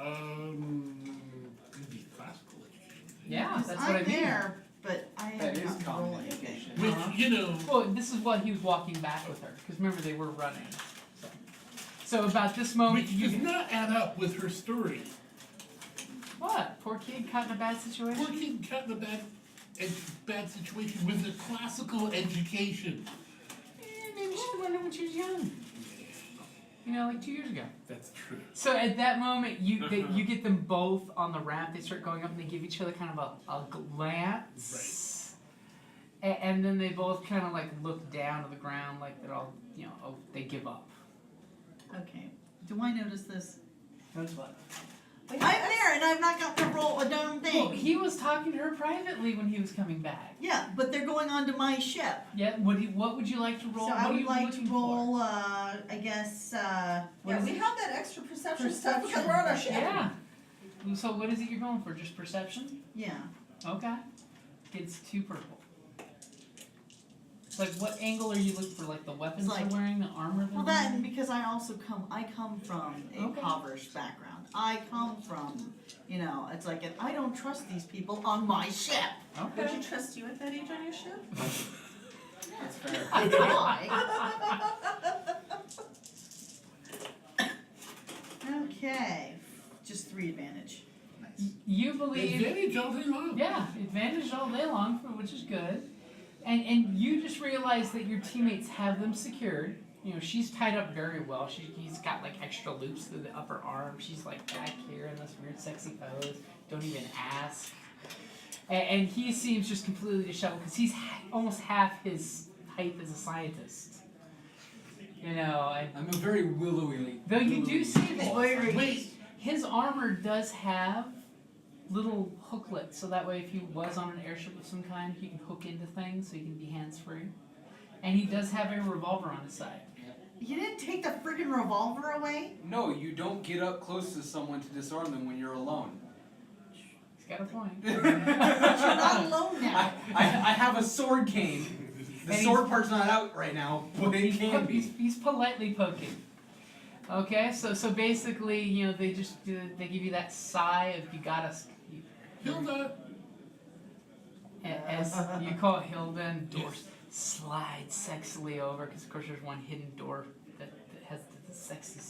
It'd be classical education. Yeah, Because that's what I I'm mean. there, but I That have is not common rolled education. Which, you know, Well, this is while he was walking back with her, because remember they were running. So about this moment, which does not add up with her story. what? Poor kid caught in a bad situation. Poor kid got in a bad situation with a classical education. Maybe she should have learned it when she was young. You know, like 2 years ago. That's true. So at that moment, you get them both on the ramp. They start going up, and they give each other kind of a glance, and then they both kind of like look down to the ground, like they're all, they give up. Okay. Do I notice this? Notice what? I'm there and I've not got to roll a darn thing. Well, he was talking to her privately when he was coming back. Yeah, but they're going onto my ship. Yeah. What would you like to roll? So What I are would you like to looking roll, I guess, Yeah, we have that extra perception stuff because Perception. we're on our ship. Yeah. So what is it you're going for? Just perception? yeah. Okay. It's 2 purple. Like, what angle are you looking for? Like the weapons It's like- they're wearing, the armor they're Well, that wearing? and because I come from a Okay. impoverished background. I come from, it's like, and I don't trust these people on my ship. Okay. Would you trust you at that age on your ship? That's fair. I try. Okay, just 3 advantage. You believe, Advantage all day long. yeah, advantage all day long, which is good. And you just realize that your teammates have them secured. She's tied up very well. He's got like extra loops through the upper arm. She's like back here in this weird sexy pose. Don't even ask. And he seems just completely disheveled because he's almost half his height as a scientist. And I'm a very willowy. though you do see that Wait, his armor does have little hooklets, so that way if he was on an airship of some kind, he can hook into things so he can be hands-free. And he does have a revolver on his side. You didn't take the friggin' revolver away? No, you don't get up close to someone to disarm them when you're alone. He's got a point. But you're not alone now. I have a sword cane. The And sword part's not out right now, but it can be. He's politely poking. Okay, so basically, they just they give you that sigh of you gotta. Hilda. As you call it, Hilda, and doors slide sexily over, because of course there's one hidden door that has the sexy,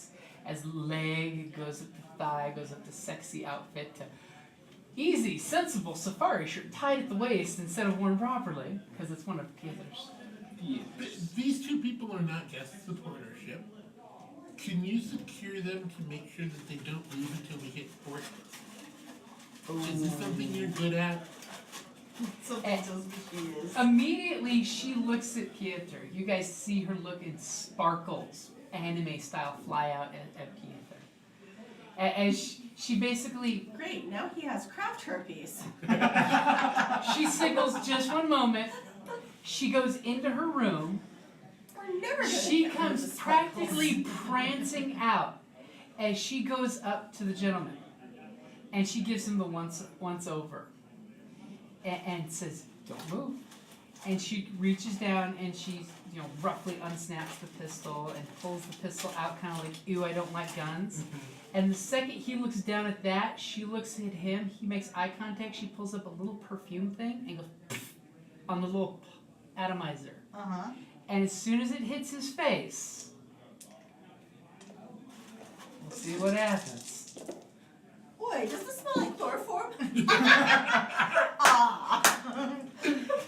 as leg goes up the thigh, goes up the sexy outfit to easy, sensible safari shirt tied at the waist instead of worn properly, because it's one of Peter's. These 2 people are not guests aboard our ship. Can you secure them to make sure that they don't leave until we hit port? Is this something you're good at? Something tells me she is. Immediately she looks at Pieter. You guys see her look in sparkles, anime style, fly out at Pieter. As she basically, Great, now he has craft herpes. she signals just one moment. She goes into her room. We're never gonna She get rid of comes the sparkles. practically prancing out as she goes up to the gentleman. And she gives him the once over. And says, "Don't move." And she reaches down and she, roughly unsnaps the pistol and pulls the pistol out, kind of like, "Ew, I don't like guns." And the second he looks down at that, she looks at him. He makes eye contact. She pulls up a little perfume thing and goes on the little atomizer. Uh-huh. And as soon as it hits his face, we'll see what happens. Boy, does this smell like chloroform?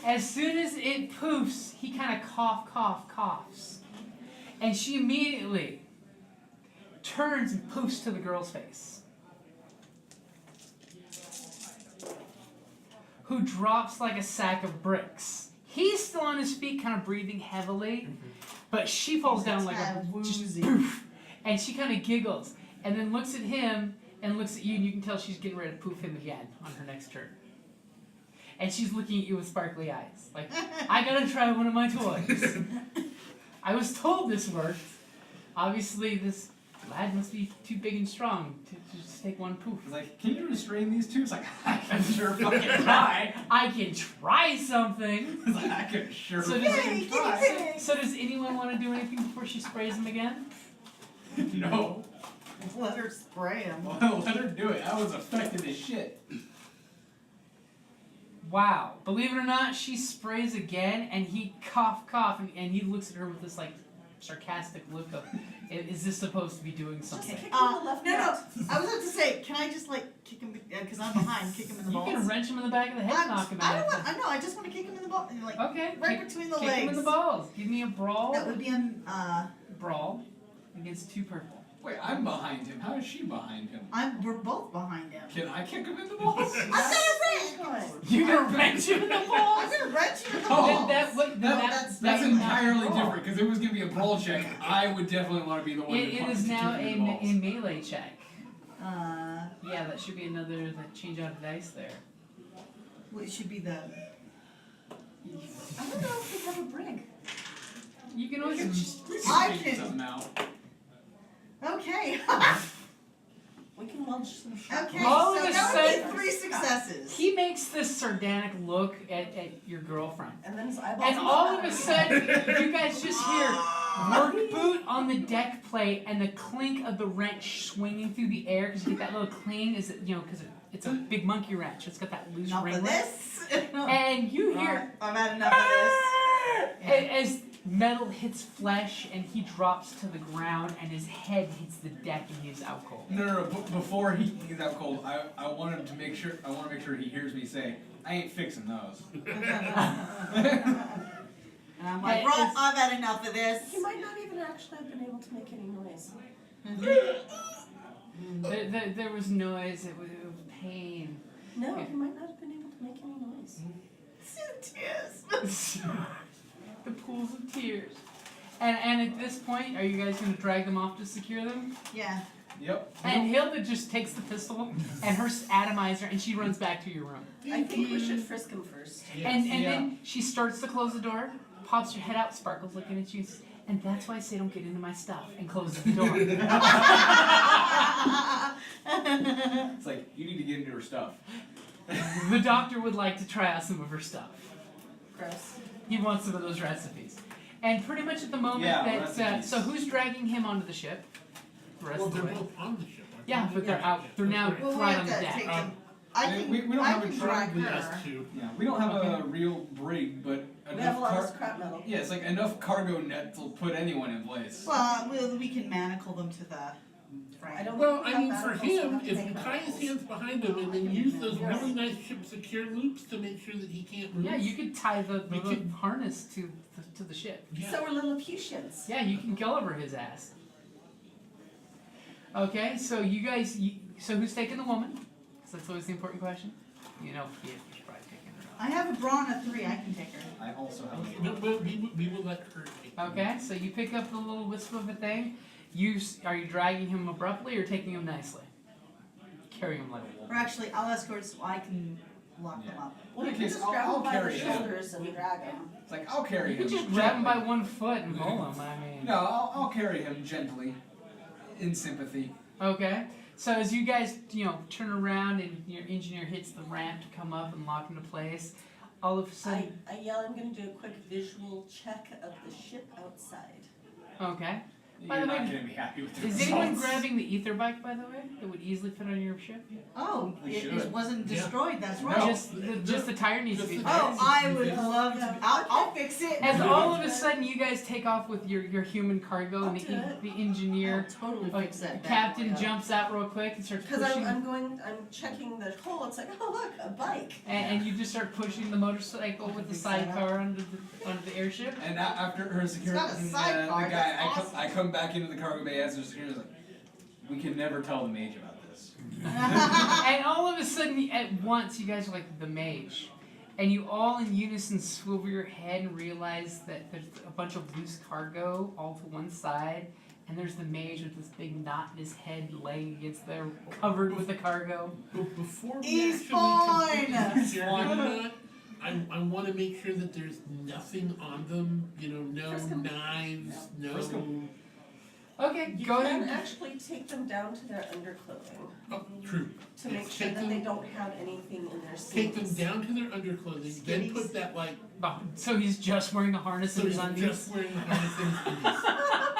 As soon as it poofs, he kind of coughs. And she immediately turns and poofs to the girl's face, who drops like a sack of bricks. He's still on his feet, kind of breathing heavily, but she falls down like a just woozy. poof. And she kind of giggles and then looks at him and looks at you, and you can tell she's getting ready to poof him again on her next turn. And she's looking at you with sparkly eyes, like, I gotta try one of my toys. I was told this worked. Obviously, this lad must be too big and strong to just take one poof. He's like, can you restrain these two? It's like, I can sure fucking try. I can try something. He's like, I can sure So fucking try. So does anyone want to do anything before she sprays him again? No. Let her spray him. Well, let her do it. I was effective as shit. Wow. Believe it or not, she sprays again, and he cough, and he looks at her with this, like, sarcastic look of, is this supposed to be doing Just something? kick him in the left No, gut. I was about to say, can I just like kick him, because I'm behind, kick him in the You balls? can wrench him in the back of the head, knock him I out. don't want, I just want to kick him in the balls, like, Okay. right between the kick legs. him in the balls. Give me a brawl. That would be an, Brawl against 2 purple. Wait, I'm behind him. How is she behind him? we're both behind him. Can I kick him in the balls? I'm gonna wrench! You're gonna wrench him in the balls? I'm gonna wrench you in the Oh, balls! That's not entirely a brawl. different because it was gonna be a brawl check. I would definitely want to be the one. It is now a melee check. Uh, Yeah, that should be another change out of dice there. well, it should be the, I don't know if we have a brig. You can always I can- something out. okay. We can launch some shot. Okay, All so of a that sudden- would be 3 successes. He makes this sardonic look at your girlfriend. And then his eyeballs. And all of a sudden, you guys just hear work boot on the deck plate and the clink of the wrench swinging through the air because you get that little cling, is it, because it's a big monkey wrench. It's got that loose Enough ring. of this. And you hear I've had enough of as metal hits flesh and he drops to the ground and his head hits the deck and he's out cold. No. Before he's out cold, I want him to make sure. I want to make sure he hears me say, "I ain't fixing those." And I'm like, Hey, Rob, it's- I've had enough of this. He might not even actually have been able to make any noise. There was noise, it was pain. No, Yeah. he might not have been able to make any noise. Tears. The pools of tears. And at this point, are you guys going to drag them off to secure them? Yeah. Yep. And Hilda just takes the pistol and her atomizer and she runs back to your room. I think we should frisk him first. And Yeah. then she starts to close the door, pops her head out, Sparkle's looking at you, and says, and that's why I say don't get into my stuff, and closes the door. It's like you need to get into her stuff. The doctor would like to try out some of her stuff. Gross. He wants some of those recipes. And pretty much at the moment Yeah, that, recipes. so who's dragging him onto the ship? The rest Well, of the they're way? both on the ship. aren't Yeah, they? but they're out, they're now Well, we right have on the to deck. take them. I can, we don't I have a can truck, drag We her. asked to. Yeah, we don't have a real brig, but We have a enough lot of scrap metal. Yeah, it's like enough cargo net to put anyone in place. Well, we can manacle them to the frame. I don't Well, think I mean, that for also him, have to if take you him tie out. his hands behind him and then use those really nice ship secure loops to make sure that he can't move. Yeah, you could tie the We could- harness to the ship. Yeah. So we're Lilliputians. Yeah, you can Gulliver his ass. Okay, so you guys, so who's taking the woman? Because that's always the important question. You know, you should probably take her. I have a brawn of 3. I can take her. I also have. We will let her take him. Okay, so you pick up the little wisp of a thing. Are you dragging him abruptly or taking him nicely? Carrying him like a Or wolf. actually, I'll escort so I can lock them up. Well, you In can case, just I'll- grab I'll him by the carry him. shoulders and drag him. It's like I'll carry You him. can just grab him by gently. one foot and pull him. I mean. No, I'll carry him gently, in sympathy. Okay. So as you guys, turn around and your engineer hits the ramp to come up and lock into place, all of a sudden, I yell, I'm going to do a quick visual check of the ship outside. okay. By You're the not way, gonna be happy with the Is results. anyone grabbing the ether bike, by the way, that would easily fit on your ship? Oh, We it should. wasn't Yeah. destroyed, that's No. right. Just the tire needs to be Just fixed. the- Oh, I would love to. I'll fix it. As all of a sudden you guys take off with your human cargo and I'll do it. the engineer, I'll totally fix that. the captain jumps out real quick and starts Because pushing, I'm checking the hole. It's like, oh look, a bike. and you just start pushing the motorcycle with the sidecar onto the airship. And after her security, got a sidecar, the guy, that's awesome. I come back into the cargo bay as the security like, we can never tell the mage about this. And all of a sudden, at once, you guys are like the mage. And you all in unison swivel your head and realize that there's a bunch of loose cargo all to one side. and there's the mage with this big knot in his head laying against there, covered with the cargo. But before we He's actually fine! completely share on that, I want to make sure that there's nothing on them. You know, no Frisk 'em. knives, no. Frisk 'em. Okay, You go can ahead. actually take them down to their underclothing Oh, true. to make Yes, sure take that them- they don't have anything in their Take them sleeves. down to their underclothing, then put that like. Oh, so he's just wearing a harness So and his he's undies. just wearing the harness and his undies.